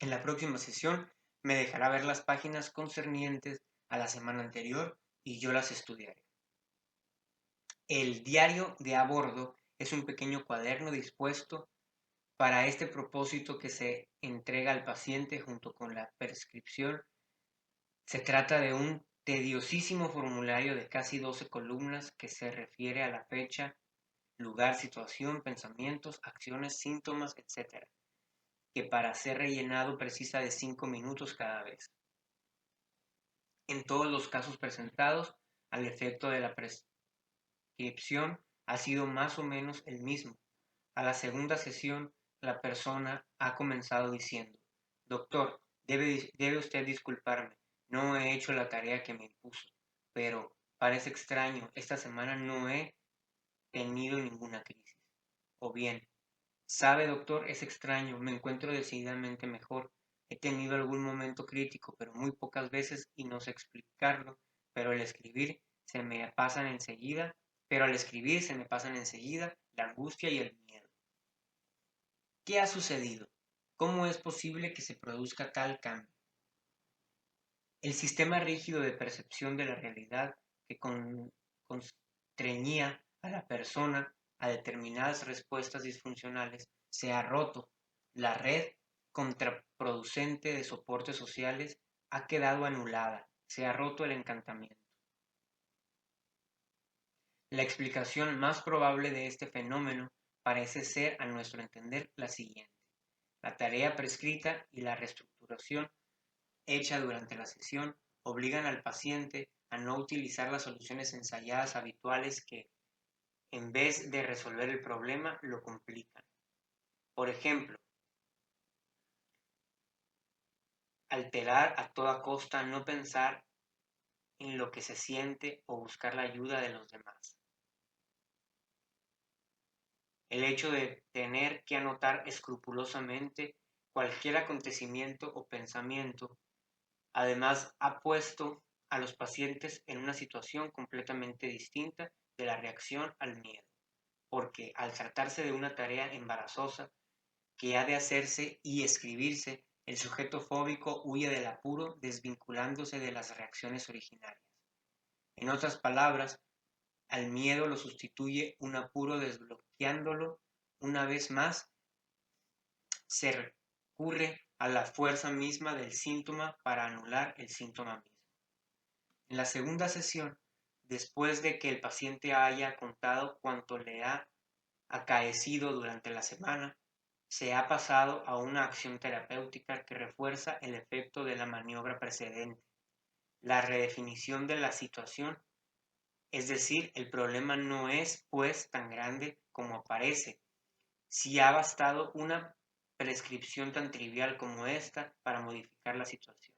En la próxima sesión me dejará ver las páginas concernientes a la semana anterior y yo las estudiaré. El diario de a bordo es un pequeño cuaderno dispuesto para este propósito que se entrega al paciente junto con la prescripción. Se trata de un tediosísimo formulario de casi 12 columnas que se refiere a la fecha, lugar, situación, pensamientos, acciones, síntomas, etc., que para ser rellenado precisa de 5 minutos cada vez. En todos los casos presentados, al efecto de la prescripción ha sido más o menos el mismo. A la segunda sesión, la persona ha comenzado diciendo: Doctor, debe usted disculparme, no he hecho la tarea que me impuso, pero parece extraño, esta semana no he tenido ninguna crisis. O bien, sabe, doctor, es extraño, me encuentro decididamente mejor. He tenido algún momento crítico, pero muy pocas veces y no sé explicarlo, pero al escribir se me pasan enseguida, la angustia y el miedo. ¿Qué ha sucedido? ¿Cómo es posible que se produzca tal cambio? El sistema rígido de percepción de la realidad que constreñía a la persona a determinadas respuestas disfuncionales se ha roto. La red contraproducente de soportes sociales ha quedado anulada. Se ha roto el encantamiento. La explicación más probable de este fenómeno parece ser, a nuestro entender, la siguiente. La tarea prescrita y la reestructuración hecha durante la sesión obligan al paciente a no utilizar las soluciones ensayadas habituales que, en vez de resolver el problema, lo complican. Por ejemplo, alterar a toda costa no pensar en lo que se siente o buscar la ayuda de los demás. El hecho de tener que anotar escrupulosamente cualquier acontecimiento o pensamiento, además, ha puesto a los pacientes en una situación completamente distinta de la reacción al miedo, porque al tratarse de una tarea embarazosa que ha de hacerse y escribirse, el sujeto fóbico huye del apuro desvinculándose de las reacciones originarias. En otras palabras, al miedo lo sustituye un apuro desbloqueándolo. Una vez más, se recurre a la fuerza misma del síntoma para anular el síntoma mismo. En la segunda sesión, después de que el paciente haya contado cuanto le ha acaecido durante la semana, se ha pasado a una acción terapéutica que refuerza el efecto de la maniobra precedente, la redefinición de la situación. Es decir, el problema no es, pues, tan grande como parece, si ha bastado una prescripción tan trivial como esta para modificar la situación.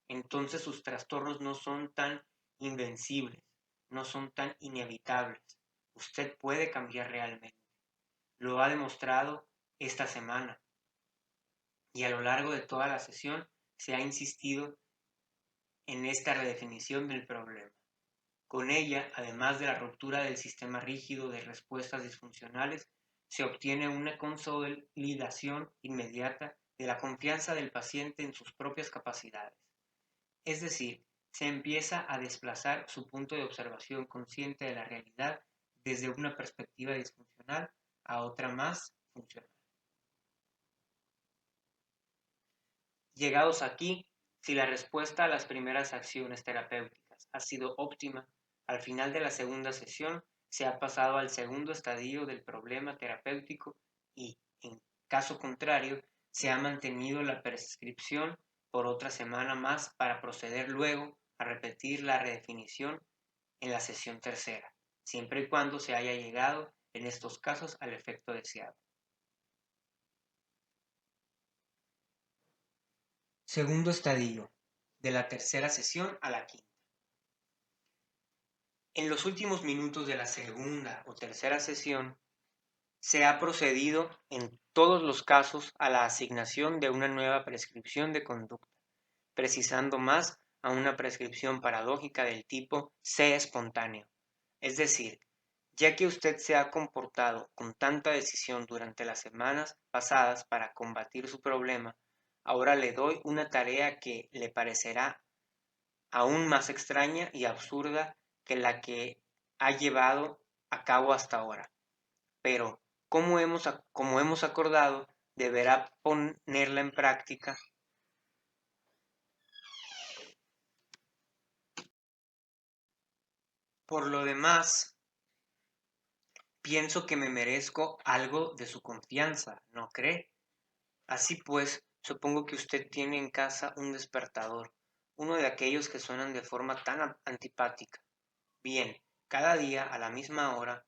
Entonces sus trastornos no son tan invencibles, no son tan inevitables. Usted puede cambiar realmente. Lo ha demostrado esta semana y a lo largo de toda la sesión se ha insistido en esta redefinición del problema. Con ella, además de la ruptura del sistema rígido de respuestas disfuncionales, se obtiene una consolidación inmediata de la confianza del paciente en sus propias capacidades. Es decir, se empieza a desplazar su punto de observación consciente de la realidad desde una perspectiva disfuncional a otra más funcional. Llegados aquí, si la respuesta a las primeras acciones terapéuticas ha sido óptima, al final de la segunda sesión se ha pasado al segundo estadio del problema terapéutico y, en caso contrario, se ha mantenido la prescripción por otra semana más para proceder luego a repetir la redefinición en la sesión tercera, siempre y cuando se haya llegado en estos casos al efecto deseado. Segundo estadio, de la tercera sesión a la quinta. En los últimos minutos de la segunda o tercera sesión, se ha procedido en todos los casos a la asignación de una nueva prescripción de conducta, precisando más a una prescripción paradójica del tipo sé espontáneo. Es decir, ya que usted se ha comportado con tanta decisión durante las semanas pasadas para combatir su problema, ahora le doy una tarea que le parecerá aún más extraña y absurda que la que ha llevado a cabo hasta ahora. Pero, como hemos acordado, deberá ponerla en práctica. Por lo demás, pienso que me merezco algo de su confianza, ¿no cree? Así pues, supongo que usted tiene en casa un despertador, uno de aquellos que suenan de forma tan antipática. Bien, cada día a la misma hora,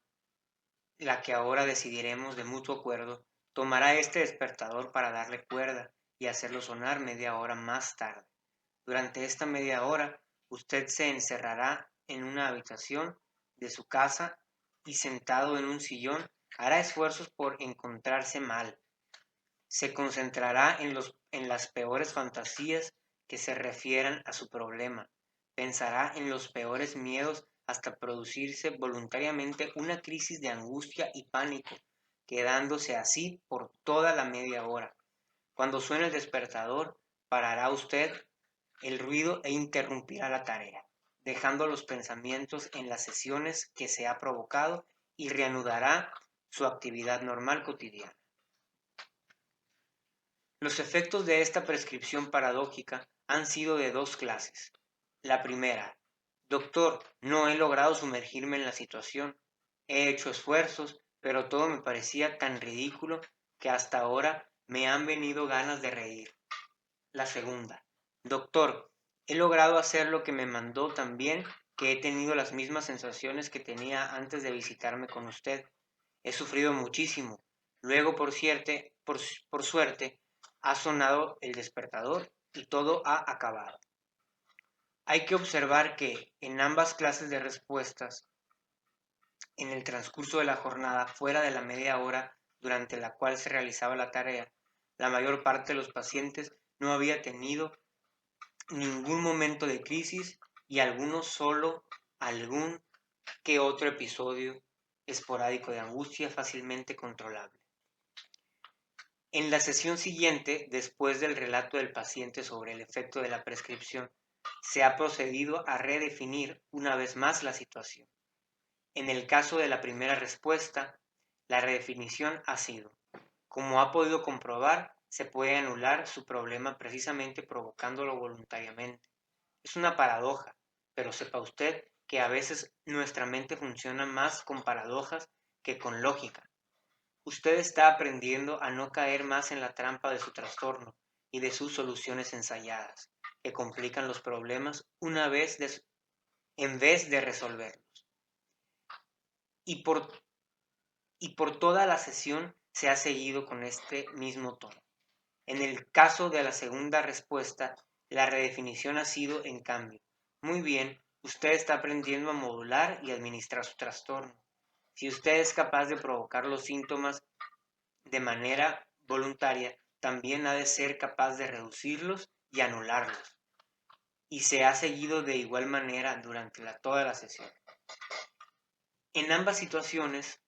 la que ahora decidiremos de mutuo acuerdo, tomará este despertador para darle cuerda y hacerlo sonar media hora más tarde. Durante esta media hora, usted se encerrará en una habitación de su casa y sentado en un sillón hará esfuerzos por encontrarse mal. Se concentrará en las peores fantasías que se refieran a su problema. Pensará en los peores miedos hasta producirse voluntariamente una crisis de angustia y pánico, quedándose así por toda la media hora. Cuando suene el despertador, parará usted el ruido e interrumpirá la tarea, dejando los pensamientos en las sesiones que se ha provocado y reanudará su actividad normal cotidiana. Los efectos de esta prescripción paradójica han sido de dos clases. La primera: doctor, no he logrado sumergirme en la situación. He hecho esfuerzos, pero todo me parecía tan ridículo que hasta ahora me han venido ganas de reír. La segunda: doctor, he logrado hacer lo que me mandó tan bien que he tenido las mismas sensaciones que tenía antes de visitarme con usted. He sufrido muchísimo. Luego, por suerte, ha sonado el despertador y todo ha acabado. Hay que observar que en ambas clases de respuestas, en el transcurso de la jornada, fuera de la media hora durante la cual se realizaba la tarea, la mayor parte de los pacientes no había tenido ningún momento de crisis y algunos solo algún que otro episodio esporádico de angustia fácilmente controlable. En la sesión siguiente, después del relato del paciente sobre el efecto de la prescripción, se ha procedido a redefinir una vez más la situación. En el caso de la primera respuesta, la redefinición ha sido: como ha podido comprobar, se puede anular su problema precisamente provocándolo voluntariamente. Es una paradoja, pero sepa usted que a veces nuestra mente funciona más con paradojas que con lógica. Usted está aprendiendo a no caer más en la trampa de su trastorno y de sus soluciones ensayadas, que complican los problemas en vez de resolverlos. Y por toda la sesión se ha seguido con este mismo tono. En el caso de la segunda respuesta, la redefinición ha sido, en cambio: muy bien, usted está aprendiendo a modular y administrar su trastorno. Si usted es capaz de provocar los síntomas de manera voluntaria, también ha de ser capaz de reducirlos y anularlos. Y se ha seguido de igual manera durante toda la sesión. En ambas situaciones,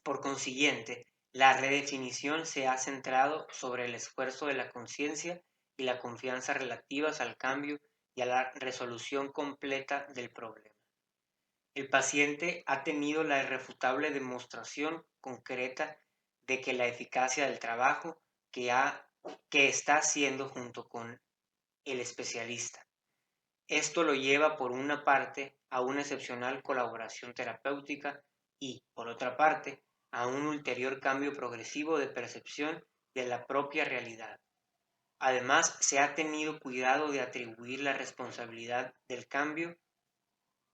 por consiguiente, la redefinición se ha centrado sobre el esfuerzo de la conciencia y la confianza relativas al cambio y a la resolución completa del problema. El paciente ha tenido la irrefutable demostración concreta de que la eficacia del trabajo que está haciendo junto con el especialista. Esto lo lleva, por una parte, a una excepcional colaboración terapéutica y, por otra parte, a un ulterior cambio progresivo de percepción de la propia realidad. Además, se ha tenido cuidado de atribuir la responsabilidad del cambio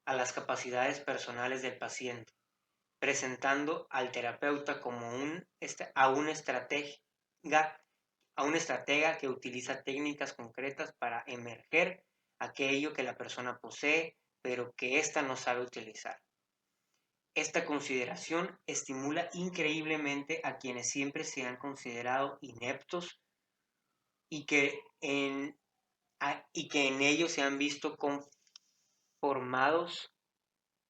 a las capacidades personales del paciente, presentando al terapeuta como a un estratega que utiliza técnicas concretas para emerger aquello que la persona posee, pero que ésta no sabe utilizar. Esta consideración estimula increíblemente a quienes siempre se han considerado ineptos y que en ellos se han visto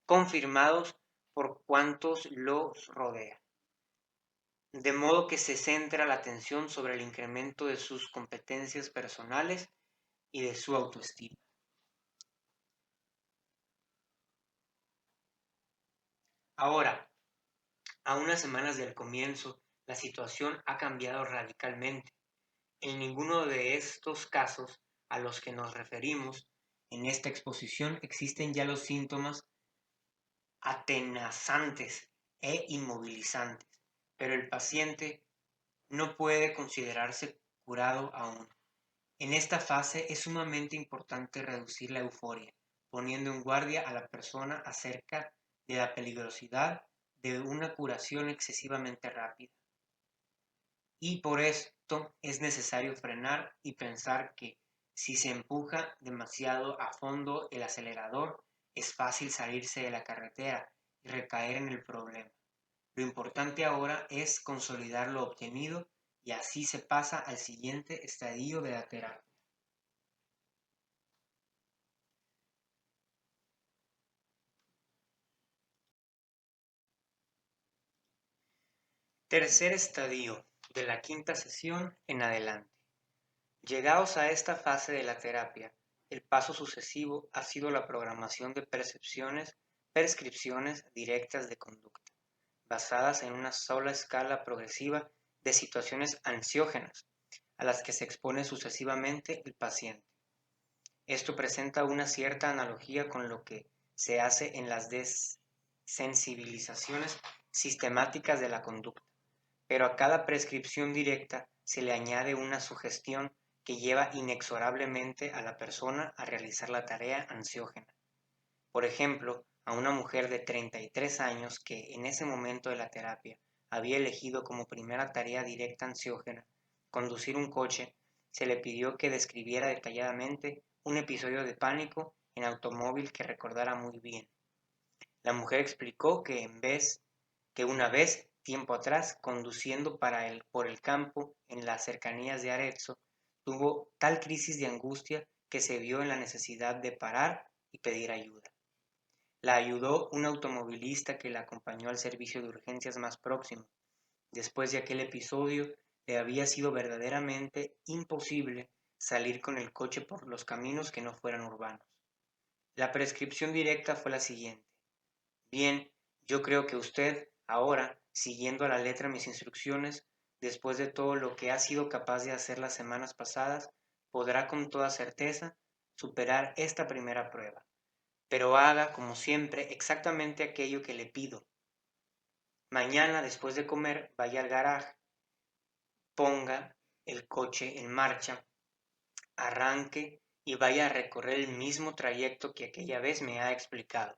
confirmados por cuantos los rodean. De modo que se centra la atención sobre el incremento de sus competencias personales y de su autoestima. Ahora, a unas semanas del comienzo, la situación ha cambiado radicalmente. En ninguno de estos casos a los que nos referimos en esta exposición existen ya los síntomas atenazantes e inmovilizantes, pero el paciente no puede considerarse curado aún. En esta fase es sumamente importante reducir la euforia, poniendo en guardia a la persona acerca de la peligrosidad de una curación excesivamente rápida. Y por esto es necesario frenar y pensar que si se empuja demasiado a fondo el acelerador, es fácil salirse de la carretera y recaer en el problema. Lo importante ahora es consolidar lo obtenido y así se pasa al siguiente estadio de la terapia. Tercer estadio, de la quinta sesión en adelante. Llegados a esta fase de la terapia, el paso sucesivo ha sido la programación de prescripciones directas de conducta, basadas en una sola escala progresiva de situaciones ansiógenas, a las que se expone sucesivamente el paciente. Esto presenta una cierta analogía con lo que se hace en las desensibilizaciones sistemáticas de la conducta, pero a cada prescripción directa se le añade una sugestión que lleva inexorablemente a la persona a realizar la tarea ansiógena. Por ejemplo, a una mujer de 33 años que en ese momento de la terapia había elegido como primera tarea directa ansiógena conducir un coche, se le pidió que describiera detalladamente un episodio de pánico en automóvil que recordara muy bien. La mujer explicó que una vez, tiempo atrás, conduciendo por el campo en las cercanías de Arezzo, tuvo tal crisis de angustia que se vio en la necesidad de parar y pedir ayuda. La ayudó un automovilista que la acompañó al servicio de urgencias más próximo. Después de aquel episodio, le había sido verdaderamente imposible salir con el coche por los caminos que no fueran urbanos. La prescripción directa fue la siguiente. Bien, yo creo que usted, ahora, siguiendo a la letra mis instrucciones, después de todo lo que ha sido capaz de hacer las semanas pasadas, podrá con toda certeza superar esta primera prueba. Pero haga, como siempre, exactamente aquello que le pido. Mañana, después de comer, vaya al garaje, ponga el coche en marcha, arranque y vaya a recorrer el mismo trayecto que aquella vez me ha explicado.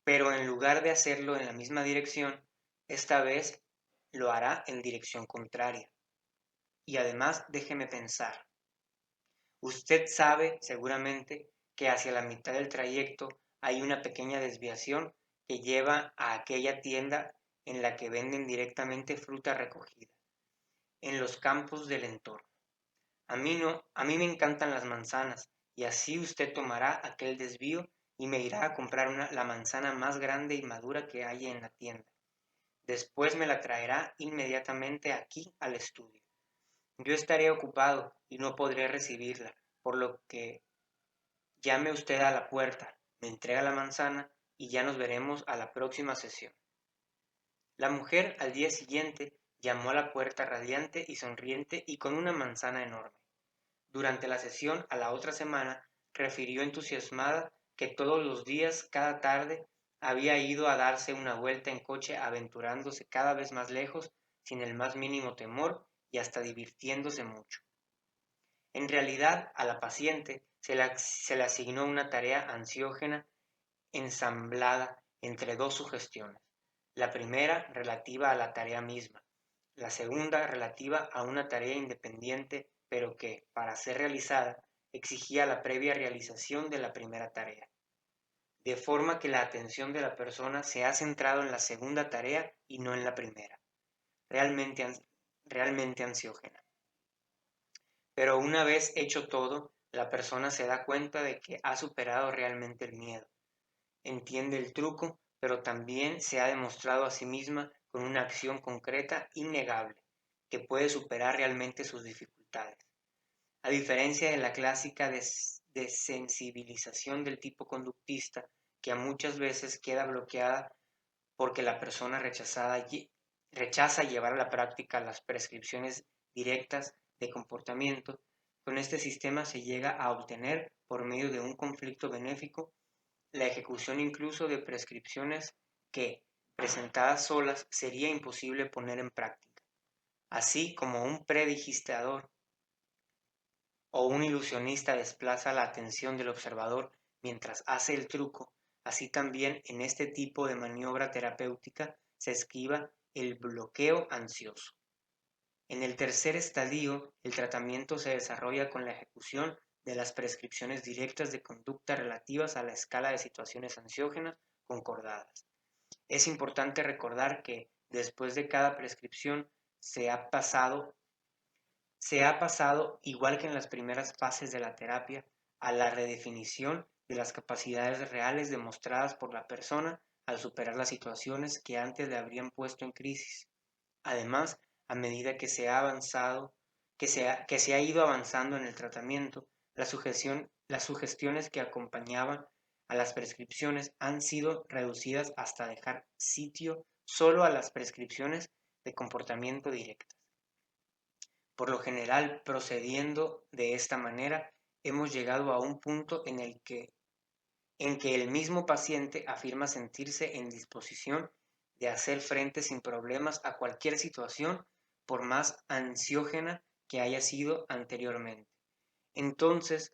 Pero en lugar de hacerlo en la misma dirección, esta vez lo hará en dirección contraria. Y además déjeme pensar. Usted sabe seguramente que hacia la mitad del trayecto hay una pequeña desviación que lleva a aquella tienda en la que venden directamente fruta recogida, en los campos del entorno. A mí me encantan las manzanas, y así usted tomará aquel desvío y me irá a comprar la manzana más grande y madura que haya en la tienda. Después me la traerá inmediatamente aquí al estudio. Yo estaré ocupado y no podré recibirla, por lo que llame usted a la puerta, me entrega la manzana y ya nos veremos a la próxima sesión. La mujer al día siguiente llamó a la puerta radiante y sonriente y con una manzana enorme. Durante la sesión a la otra semana, refirió entusiasmada que todos los días, cada tarde, había ido a darse una vuelta en coche aventurándose cada vez más lejos, sin el más mínimo temor y hasta divirtiéndose mucho. En realidad, a la paciente se le asignó una tarea ansiógena ensamblada entre dos sugestiones. La primera relativa a la tarea misma, la segunda relativa a una tarea independiente, pero que, para ser realizada, exigía la previa realización de la primera tarea. De forma que la atención de la persona se ha centrado en la segunda tarea y no en la primera, realmente, realmente ansiógena. Pero una vez hecho todo, la persona se da cuenta de que ha superado realmente el miedo. Entiende el truco, pero también se ha demostrado a sí misma con una acción concreta innegable, que puede superar realmente sus dificultades. A diferencia de la clásica desensibilización del tipo conductista, que a muchas veces queda bloqueada porque la persona rechaza llevar a la práctica las prescripciones directas de comportamiento, con este sistema se llega a obtener, por medio de un conflicto benéfico, la ejecución incluso de prescripciones que, presentadas solas, sería imposible poner en práctica. Así como un predigitador o un ilusionista desplaza la atención del observador mientras hace el truco, así también en este tipo de maniobra terapéutica se esquiva el bloqueo ansioso. En el tercer estadio, el tratamiento se desarrolla con la ejecución de las prescripciones directas de conducta relativas a la escala de situaciones ansiógenas concordadas. Es importante recordar que, después de cada prescripción, se ha pasado, igual que en las primeras fases de la terapia, a la redefinición de las capacidades reales demostradas por la persona al superar las situaciones que antes le habrían puesto en crisis. Además, a medida que se ha ido avanzando en el tratamiento, las sugestiones que acompañaban a las prescripciones han sido reducidas hasta dejar sitio solo a las prescripciones de comportamiento directas. Por lo general, procediendo de esta manera, hemos llegado a un punto en que el mismo paciente afirma sentirse en disposición de hacer frente sin problemas a cualquier situación, por más ansiógena que haya sido anteriormente. Entonces,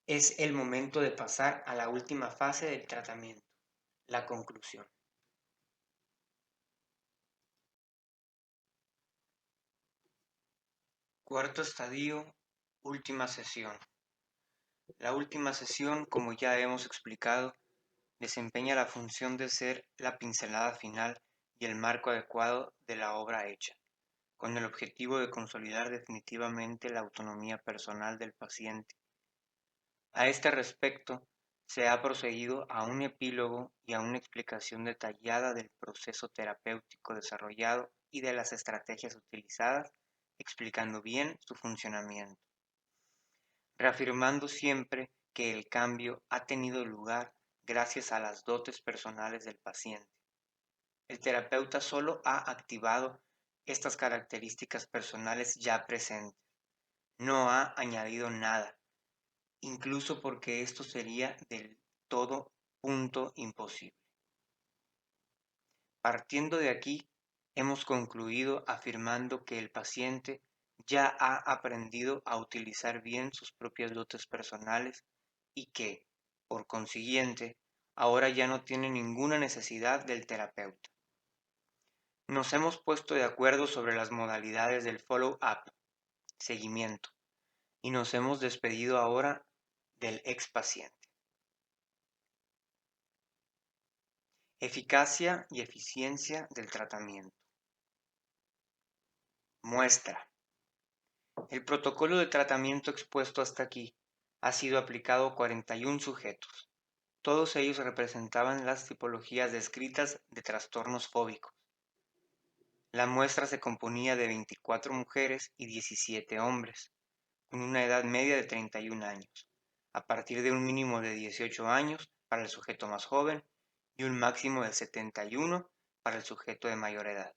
es el momento de pasar a la última fase del tratamiento, la conclusión. Cuarto estadio, última sesión. La última sesión, como ya hemos explicado, desempeña la función de ser la pincelada final y el marco adecuado de la obra hecha, con el objetivo de consolidar definitivamente la autonomía personal del paciente. A este respecto, se ha procedido a un epílogo y a una explicación detallada del proceso terapéutico desarrollado y de las estrategias utilizadas, explicando bien su funcionamiento, reafirmando siempre que el cambio ha tenido lugar gracias a las dotes personales del paciente. El terapeuta solo ha activado estas características personales ya presentes, no ha añadido nada, incluso porque esto sería del todo punto imposible. Partiendo de aquí, hemos concluido afirmando que el paciente ya ha aprendido a utilizar bien sus propias dotes personales y que, por consiguiente, ahora ya no tiene ninguna necesidad del terapeuta. Nos hemos puesto de acuerdo sobre las modalidades del follow-up, seguimiento, y nos hemos despedido ahora del ex paciente. Eficacia y eficiencia del tratamiento. Muestra. El protocolo de tratamiento expuesto hasta aquí ha sido aplicado a 41 sujetos. Todos ellos representaban las tipologías descritas de trastornos fóbicos. La muestra se componía de 24 mujeres y 17 hombres, con una edad media de 31 años, a partir de un mínimo de 18 años para el sujeto más joven y un máximo de 71 para el sujeto de mayor edad.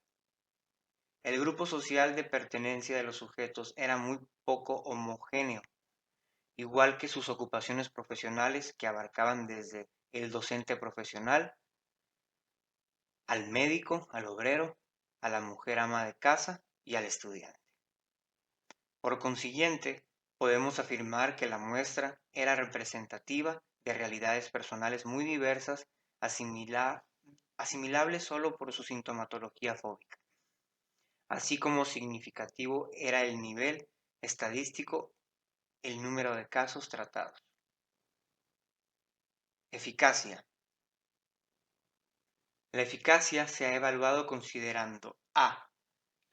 El grupo social de pertenencia de los sujetos era muy poco homogéneo, igual que sus ocupaciones profesionales que abarcaban desde el docente profesional, al médico, al obrero, a la mujer ama de casa y al estudiante. Por consiguiente, podemos afirmar que la muestra era representativa de realidades personales muy diversas, asimilables solo por su sintomatología fóbica, así como significativo era el nivel estadístico, el número de casos tratados. Eficacia. La eficacia se ha evaluado considerando a.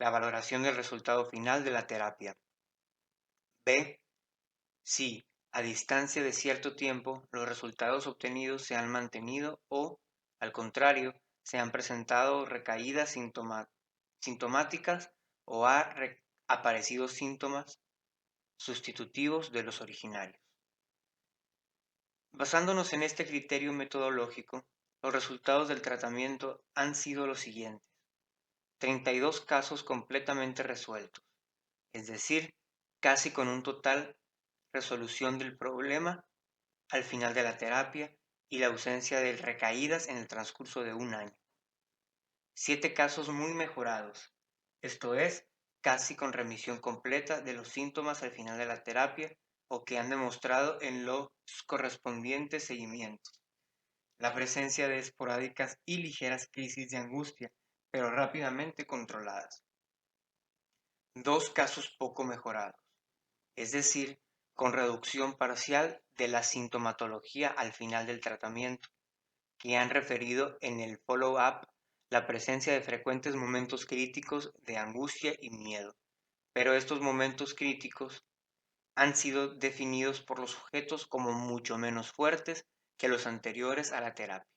La valoración del resultado final de la terapia. b. Si, a distancia de cierto tiempo, los resultados obtenidos se han mantenido o, al contrario, se han presentado recaídas sintomáticas o ha aparecido síntomas sustitutivos de los originarios. Basándonos en este criterio metodológico, los resultados del tratamiento han sido los siguientes. 32 casos completamente resueltos, es decir, casi con un total resolución del problema al final de la terapia y la ausencia de recaídas en el transcurso de un año. 7 casos muy mejorados, esto es, casi con remisión completa de los síntomas al final de la terapia o que han demostrado en los correspondientes seguimientos la presencia de esporádicas y ligeras crisis de angustia, pero rápidamente controladas. 2 casos poco mejorados, es decir, con reducción parcial de la sintomatología al final del tratamiento, que han referido en el follow-up la presencia de frecuentes momentos críticos de angustia y miedo, pero estos momentos críticos han sido definidos por los sujetos como mucho menos fuertes que los anteriores a la terapia.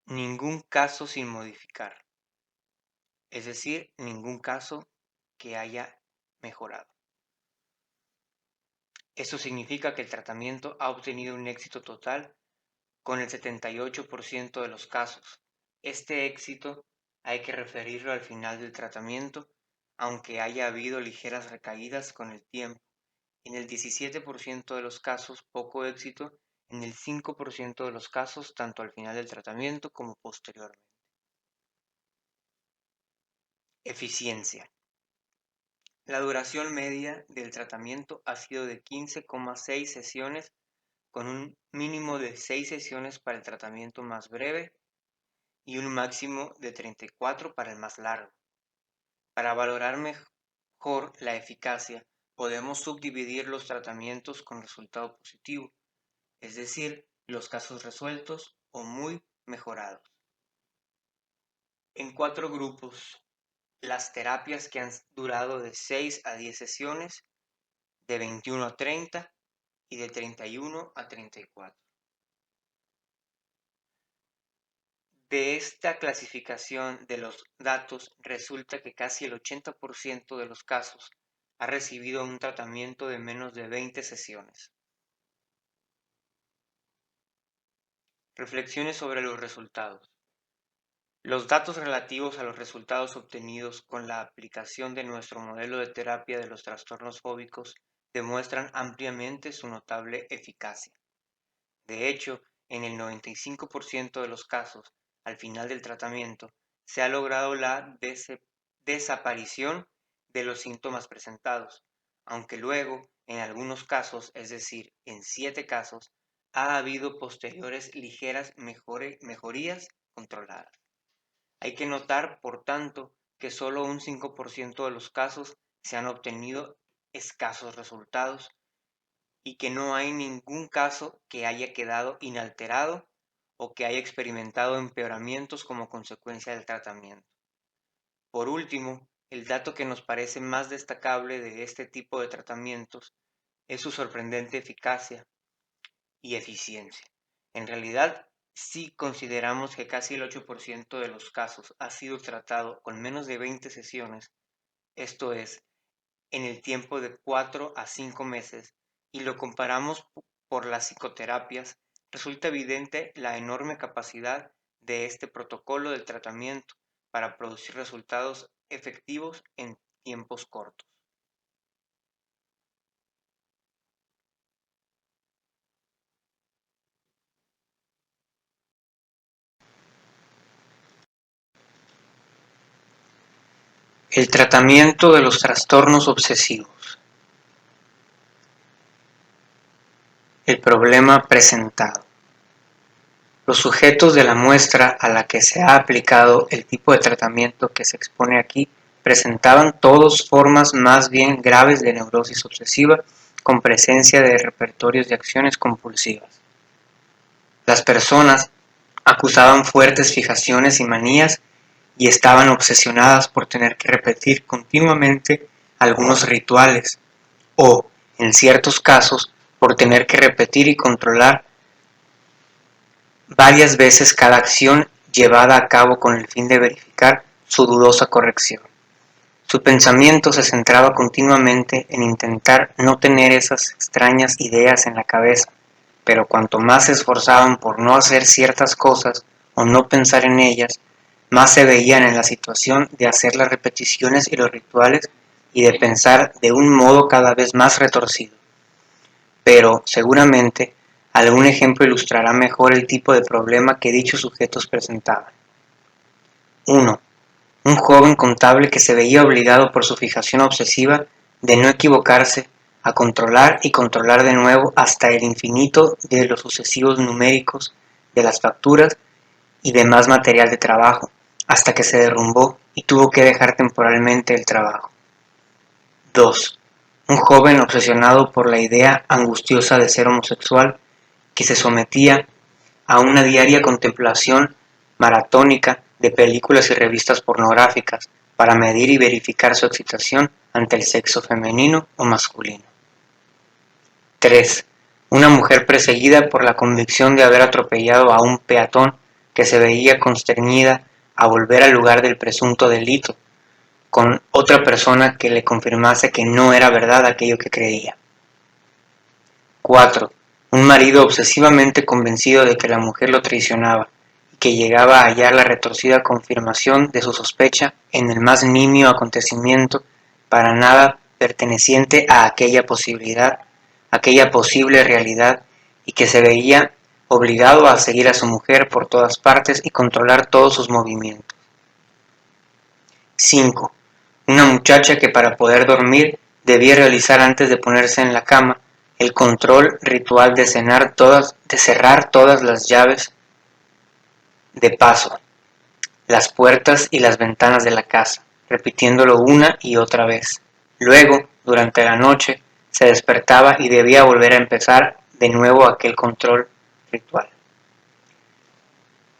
Ningún caso sin modificar, es decir, ningún caso que haya mejorado. Esto significa que el tratamiento ha obtenido un éxito total con el 78% de los casos. Este éxito hay que referirlo al final del tratamiento, aunque haya habido ligeras recaídas con el tiempo. En el 17% de los casos, poco éxito en el 5% de los casos, tanto al final del tratamiento como posteriormente. Eficiencia. La duración media del tratamiento ha sido de 15,6 sesiones, con un mínimo de 6 sesiones para el tratamiento más breve y un máximo de 34 para el más largo. Para valorar mejor la eficacia, podemos subdividir los tratamientos con resultado positivo, es decir, los casos resueltos o muy mejorados, en 4 grupos: las terapias que han durado de 6 a 10 sesiones, de 21 a 30 y de 31 a 34. De esta clasificación de los datos resulta que casi el 80% de los casos ha recibido un tratamiento de menos de 20 sesiones. Reflexiones sobre los resultados. Los datos relativos a los resultados obtenidos con la aplicación de nuestro modelo de terapia de los trastornos fóbicos demuestran ampliamente su notable eficacia. De hecho, en el 95% de los casos, al final del tratamiento, se ha logrado la desaparición de los síntomas presentados, aunque luego, en algunos casos, es decir, en 7 casos, ha habido posteriores ligeras mejorías controladas. Hay que notar, por tanto, que solo un 5% de los casos se han obtenido escasos resultados y que no hay ningún caso que haya quedado inalterado o que haya experimentado empeoramientos como consecuencia del tratamiento. Por último, el dato que nos parece más destacable de este tipo de tratamientos es su sorprendente eficacia y eficiencia. En realidad, si consideramos que casi el 8% de los casos ha sido tratado con menos de 20 sesiones, esto es, en el tiempo de 4 a 5 meses, y lo comparamos por las psicoterapias, resulta evidente la enorme capacidad de este protocolo del tratamiento para producir resultados efectivos en tiempos cortos. El tratamiento de los trastornos obsesivos. El problema presentado. Los sujetos de la muestra a la que se ha aplicado el tipo de tratamiento que se expone aquí presentaban todos formas más bien graves de neurosis obsesiva con presencia de repertorios de acciones compulsivas. Las personas acusaban fuertes fijaciones y manías y estaban obsesionadas por tener que repetir continuamente algunos rituales o, en ciertos casos, por tener que repetir y controlar varias veces cada acción llevada a cabo con el fin de verificar su dudosa corrección. Su pensamiento se centraba continuamente en intentar no tener esas extrañas ideas en la cabeza, pero cuanto más se esforzaban por no hacer ciertas cosas o no pensar en ellas, más se veían en la situación de hacer las repeticiones y los rituales y de pensar de un modo cada vez más retorcido. Pero, seguramente, algún ejemplo ilustrará mejor el tipo de problema que dichos sujetos presentaban. 1. Un joven contable que se veía obligado por su fijación obsesiva de no equivocarse a controlar y controlar de nuevo hasta el infinito de los sucesivos numéricos de las facturas y demás material de trabajo, hasta que se derrumbó y tuvo que dejar temporalmente el trabajo. 2. Un joven obsesionado por la idea angustiosa de ser homosexual que se sometía a una diaria contemplación maratónica de películas y revistas pornográficas para medir y verificar su excitación ante el sexo femenino o masculino. 3. Una mujer perseguida por la convicción de haber atropellado a un peatón que se veía constreñida a volver al lugar del presunto delito, con otra persona que le confirmase que no era verdad aquello que creía. 4. Un marido obsesivamente convencido de que la mujer lo traicionaba y que llegaba a hallar la retorcida confirmación de su sospecha en el más nimio acontecimiento para nada perteneciente a aquella posible realidad y que se veía obligado a seguir a su mujer por todas partes y controlar todos sus movimientos. 5. Una muchacha que para poder dormir debía realizar antes de ponerse en la cama el control ritual de cerrar todas las llaves de paso, las puertas y las ventanas de la casa, repitiéndolo una y otra vez. Luego, durante la noche, se despertaba y debía volver a empezar de nuevo aquel control ritual.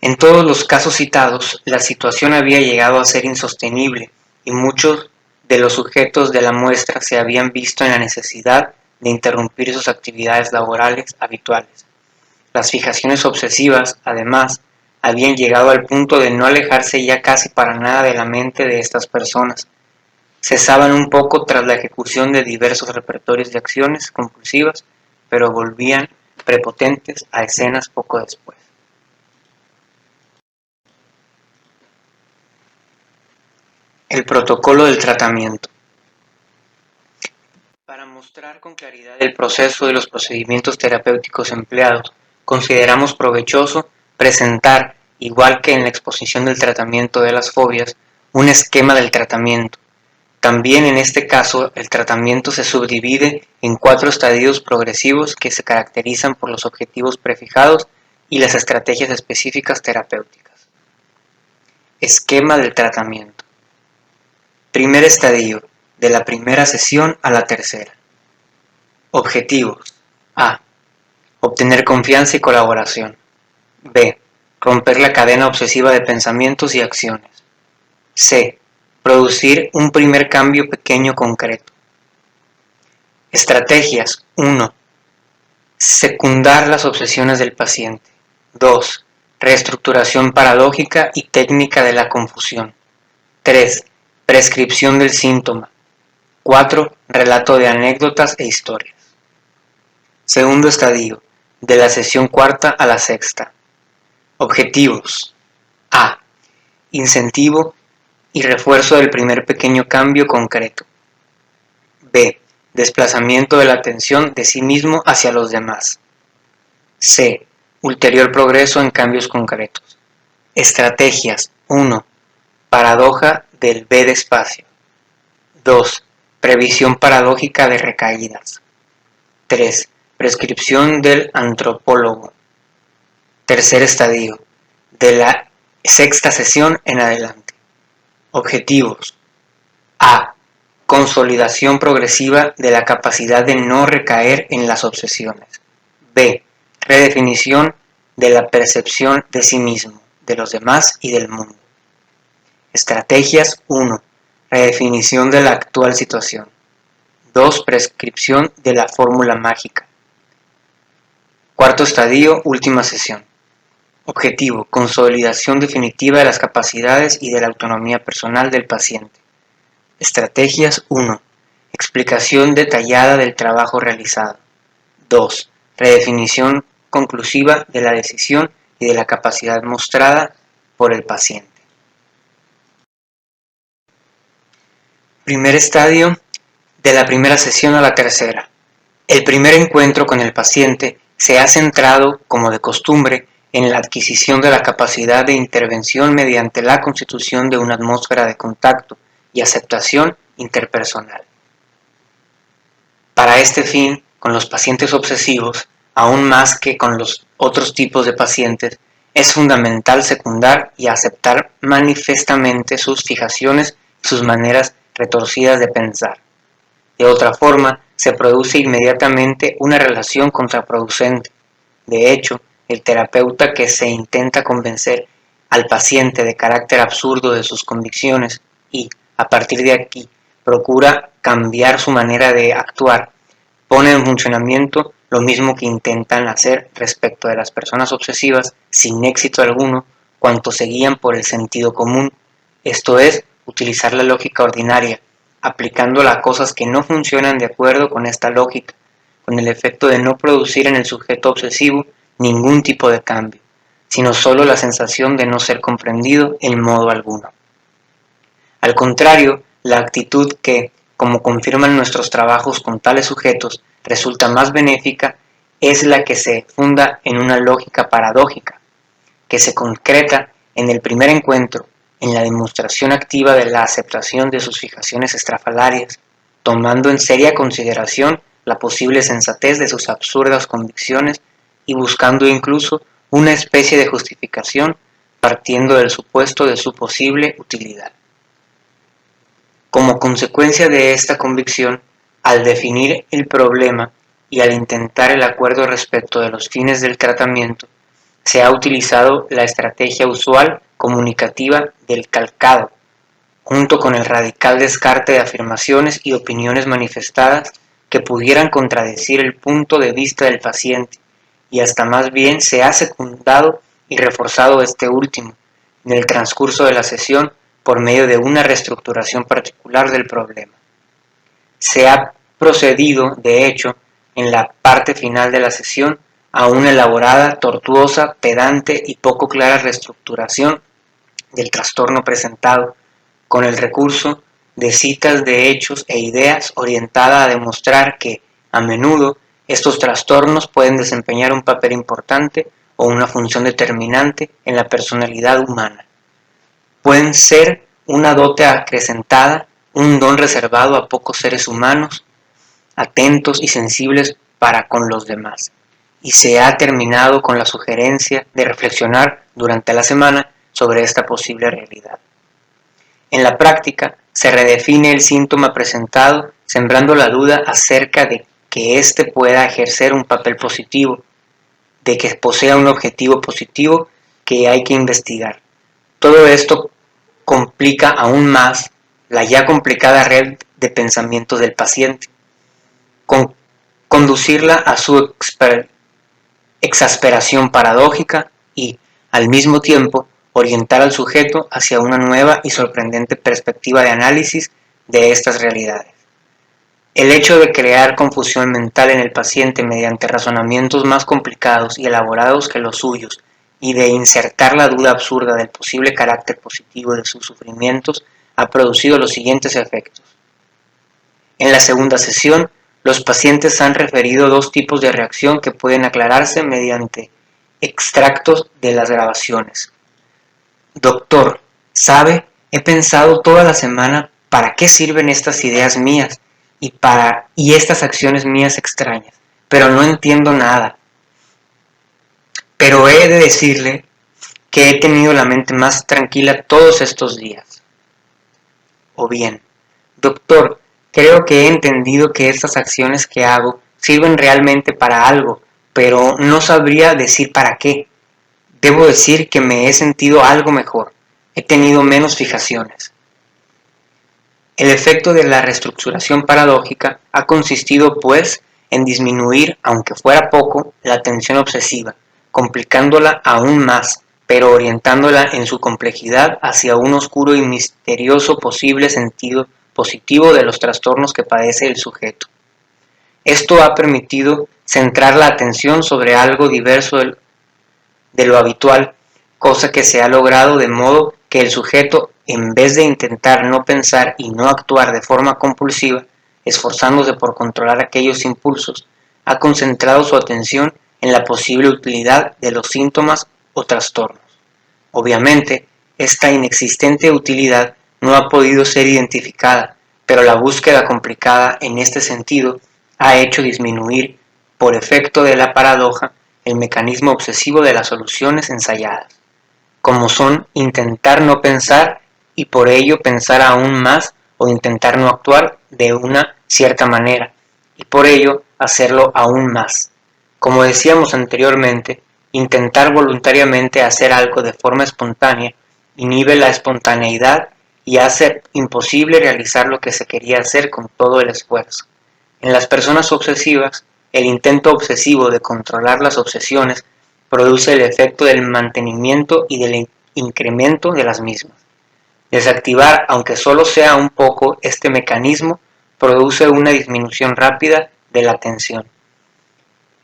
En todos los casos citados, la situación había llegado a ser insostenible y muchos de los sujetos de la muestra se habían visto en la necesidad de interrumpir sus actividades laborales habituales. Las fijaciones obsesivas, además, habían llegado al punto de no alejarse ya casi para nada de la mente de estas personas. Cesaban un poco tras la ejecución de diversos repertorios de acciones compulsivas, pero volvían prepotentes a escenas poco después. El protocolo del tratamiento. Para mostrar con claridad el proceso y los procedimientos terapéuticos empleados, consideramos provechoso presentar, igual que en la exposición del tratamiento de las fobias, un esquema del tratamiento. También en este caso, el tratamiento se subdivide en 4 estadios progresivos que se caracterizan por los objetivos prefijados y las estrategias específicas terapéuticas. Esquema del tratamiento. Primer estadio, de la primera sesión a la tercera. Objetivos. A. Obtener confianza y colaboración. B. Romper la cadena obsesiva de pensamientos y acciones. C. Producir un primer cambio pequeño concreto. Estrategias. 1. Secundar las obsesiones del paciente. 2. Reestructuración paradójica y técnica de la confusión. 3. Prescripción del síntoma. 4. Relato de anécdotas e historias. Segundo estadio, de la sesión cuarta a la sexta. Objetivos. A. Incentivo y refuerzo del primer pequeño cambio concreto. B. Desplazamiento de la atención de sí mismo hacia los demás. C. Ulterior progreso en cambios concretos. Estrategias. 1. Paradoja del B despacio. 2. Previsión paradójica de recaídas. 3. Prescripción del antropólogo. Tercer estadio, de la sexta sesión en adelante. Objetivos. A. Consolidación progresiva de la capacidad de no recaer en las obsesiones. B. Redefinición de la percepción de sí mismo, de los demás y del mundo. Estrategias. 1. Redefinición de la actual situación. 2. Prescripción de la fórmula mágica. Cuarto estadio, última sesión. Objetivo: consolidación definitiva de las capacidades y de la autonomía personal del paciente. Estrategias. 1. Explicación detallada del trabajo realizado. 2. Redefinición conclusiva de la decisión y de la capacidad mostrada por el paciente. Primer estadio, de la primera sesión a la tercera. El primer encuentro con el paciente se ha centrado, como de costumbre, en la adquisición de la capacidad de intervención mediante la constitución de una atmósfera de contacto y aceptación interpersonal. Para este fin, con los pacientes obsesivos, aún más que con los otros tipos de pacientes, es fundamental secundar y aceptar manifiestamente sus fijaciones y sus maneras retorcidas de pensar. De otra forma, se produce inmediatamente una relación contraproducente. De hecho, el terapeuta que se intenta convencer al paciente de carácter absurdo de sus convicciones y, a partir de aquí, procura cambiar su manera de actuar, pone en funcionamiento lo mismo que intentan hacer respecto de las personas obsesivas sin éxito alguno, cuanto se guían por el sentido común, esto es, utilizar la lógica ordinaria, aplicándola a cosas que no funcionan de acuerdo con esta lógica, con el efecto de no producir en el sujeto obsesivo ningún tipo de cambio, sino solo la sensación de no ser comprendido en modo alguno. Al contrario, la actitud que, como confirman nuestros trabajos con tales sujetos, resulta más benéfica es la que se funda en una lógica paradójica, que se concreta en el primer encuentro, en la demostración activa de la aceptación de sus fijaciones estrafalarias, tomando en seria consideración la posible sensatez de sus absurdas convicciones y buscando incluso una especie de justificación partiendo del supuesto de su posible utilidad. Como consecuencia de esta convicción, al definir el problema y al intentar el acuerdo respecto de los fines del tratamiento, se ha utilizado la estrategia usual comunicativa del calcado, junto con el radical descarte de afirmaciones y opiniones manifestadas que pudieran contradecir el punto de vista del paciente, y hasta más bien se ha secundado y reforzado este último en el transcurso de la sesión por medio de una reestructuración particular del problema. Se ha procedido, de hecho, en la parte final de la sesión, a una elaborada, tortuosa, pedante y poco clara reestructuración del trastorno presentado, con el recurso de citas de hechos e ideas orientada a demostrar que, a menudo, estos trastornos pueden desempeñar un papel importante o una función determinante en la personalidad humana. Pueden ser una dote acrecentada, un don reservado a pocos seres humanos, atentos y sensibles para con los demás. Y se ha terminado con la sugerencia de reflexionar durante la semana sobre esta posible realidad. En la práctica, se redefine el síntoma presentado, sembrando la duda acerca de que éste pueda ejercer un papel positivo, de que posea un objetivo positivo que hay que investigar. Todo esto complica aún más la ya complicada red de pensamientos del paciente, conducirla a su exasperación paradójica y, al mismo tiempo, orientar al sujeto hacia una nueva y sorprendente perspectiva de análisis de estas realidades. El hecho de crear confusión mental en el paciente mediante razonamientos más complicados y elaborados que los suyos y de insertar la duda absurda del posible carácter positivo de sus sufrimientos ha producido los siguientes efectos. En la segunda sesión, los pacientes han referido dos tipos de reacción que pueden aclararse mediante extractos de las grabaciones. Doctor, ¿sabe? He pensado toda la semana para qué sirven estas ideas mías y estas acciones mías extrañas, pero no entiendo nada. Pero he de decirle que he tenido la mente más tranquila todos estos días. O bien, doctor, creo que he entendido que estas acciones que hago sirven realmente para algo, pero no sabría decir para qué. Debo decir que me he sentido algo mejor, he tenido menos fijaciones. El efecto de la reestructuración paradójica ha consistido, pues, en disminuir, aunque fuera poco, la tensión obsesiva, complicándola aún más, pero orientándola en su complejidad hacia un oscuro y misterioso posible sentido positivo de los trastornos que padece el sujeto. Esto ha permitido centrar la atención sobre algo diverso de lo habitual, cosa que se ha logrado de modo que el sujeto, en vez de intentar no pensar y no actuar de forma compulsiva, esforzándose por controlar aquellos impulsos, ha concentrado su atención en la posible utilidad de los síntomas o trastornos. Obviamente, esta inexistente utilidad no ha podido ser identificada, pero la búsqueda complicada en este sentido ha hecho disminuir, por efecto de la paradoja, el mecanismo obsesivo de las soluciones ensayadas, como son intentar no pensar y por ello pensar aún más o intentar no actuar de una cierta manera y por ello hacerlo aún más. Como decíamos anteriormente, intentar voluntariamente hacer algo de forma espontánea inhibe la espontaneidad y hace imposible realizar lo que se quería hacer con todo el esfuerzo. En las personas obsesivas, el intento obsesivo de controlar las obsesiones produce el efecto del mantenimiento y del incremento de las mismas. Desactivar, aunque solo sea un poco, este mecanismo produce una disminución rápida de la tensión.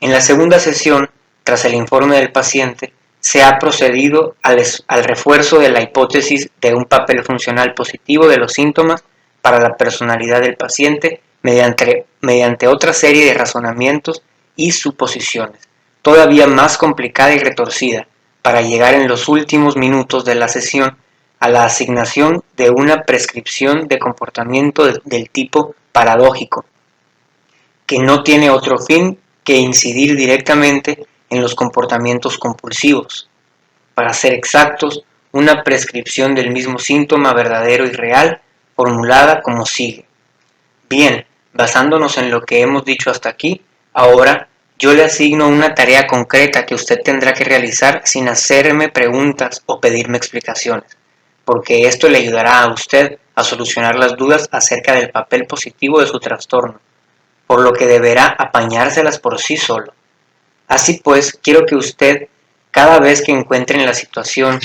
En la segunda sesión, tras el informe del paciente, se ha procedido al refuerzo de la hipótesis de un papel funcional positivo de los síntomas para la personalidad del paciente mediante otra serie de razonamientos y suposiciones, todavía más complicada y retorcida, para llegar en los últimos minutos de la sesión a la asignación de una prescripción de comportamiento del tipo paradójico, que no tiene otro fin que incidir directamente en los comportamientos compulsivos. Para ser exactos, una prescripción del mismo síntoma verdadero y real, formulada como sigue. Bien, basándonos en lo que hemos dicho hasta aquí, ahora yo le asigno una tarea concreta que usted tendrá que realizar sin hacerme preguntas o pedirme explicaciones, porque esto le ayudará a usted a solucionar las dudas acerca del papel positivo de su trastorno, por lo que deberá apañárselas por sí solo. Así pues, quiero que usted, cada vez que encuentre en la situación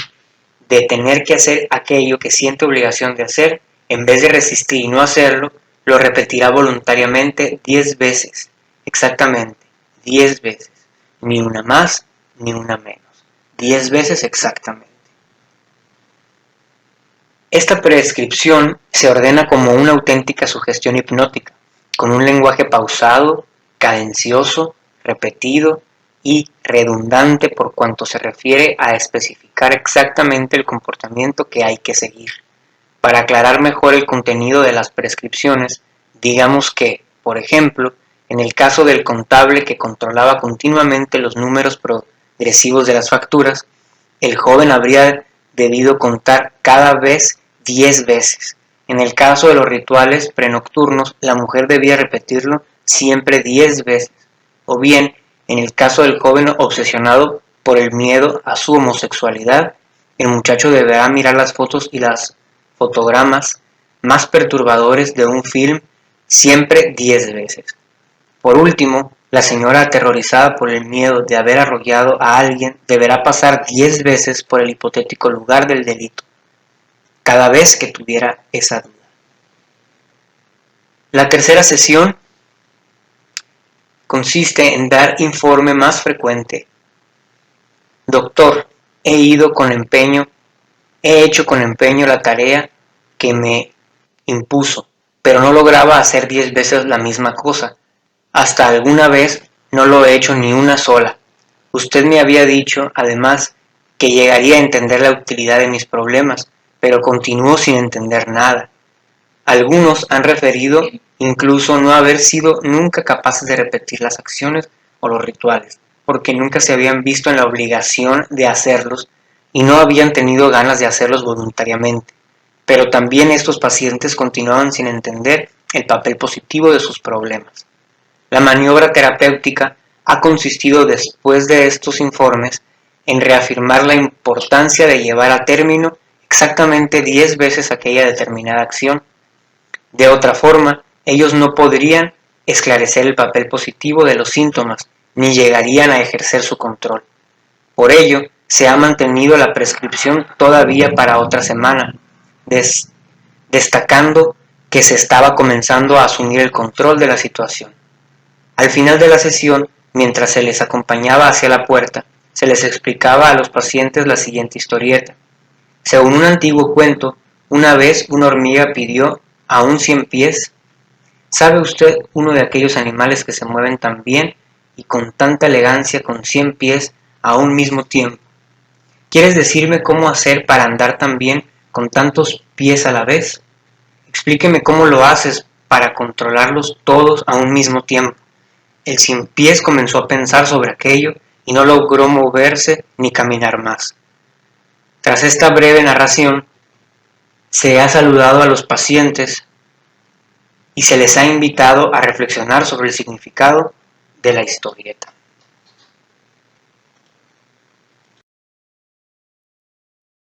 de tener que hacer aquello que siente obligación de hacer, en vez de resistir y no hacerlo, lo repetirá voluntariamente 10 veces, exactamente, 10 veces, ni una más ni una menos, 10 veces exactamente. Esta prescripción se ordena como una auténtica sugestión hipnótica, con un lenguaje pausado, cadencioso, repetido y redundante por cuanto se refiere a especificar exactamente el comportamiento que hay que seguir. Para aclarar mejor el contenido de las prescripciones, digamos que, por ejemplo, en el caso del contable que controlaba continuamente los números progresivos de las facturas, el joven habría debido contar cada vez 10 veces. En el caso de los rituales prenocturnos, la mujer debía repetirlo siempre 10 veces. O bien, en el caso del joven obsesionado por el miedo a su homosexualidad, el muchacho deberá mirar las fotos y las fotogramas más perturbadores de un film siempre 10 veces. Por último, la señora aterrorizada por el miedo de haber arrollado a alguien deberá pasar 10 veces por el hipotético lugar del delito, cada vez que tuviera esa duda. La tercera sesión consiste en dar informe más frecuente. Doctor, he hecho con empeño la tarea que me impuso, pero no lograba hacer 10 veces la misma cosa. Hasta alguna vez no lo he hecho ni una sola. Usted me había dicho, además, que llegaría a entender la utilidad de mis problemas, pero continúo sin entender nada. Algunos han referido incluso no haber sido nunca capaces de repetir las acciones o los rituales, porque nunca se habían visto en la obligación de hacerlos y no habían tenido ganas de hacerlos voluntariamente. Pero también estos pacientes continuaban sin entender el papel positivo de sus problemas. La maniobra terapéutica ha consistido después de estos informes en reafirmar la importancia de llevar a término exactamente 10 veces aquella determinada acción. De otra forma, ellos no podrían esclarecer el papel positivo de los síntomas, ni llegarían a ejercer su control. Por ello, se ha mantenido la prescripción todavía para otra semana, destacando que se estaba comenzando a asumir el control de la situación. Al final de la sesión, mientras se les acompañaba hacia la puerta, se les explicaba a los pacientes la siguiente historieta. Según un antiguo cuento, una vez una hormiga pidió a un 100 pies, ¿sabe usted uno de aquellos animales que se mueven tan bien y con tanta elegancia con 100 pies a un mismo tiempo? ¿Quieres decirme cómo hacer para andar tan bien con tantos pies a la vez? Explíqueme cómo lo haces para controlarlos todos a un mismo tiempo. El 100 pies comenzó a pensar sobre aquello y no logró moverse ni caminar más. Tras esta breve narración, se ha saludado a los pacientes y se les ha invitado a reflexionar sobre el significado de la historieta.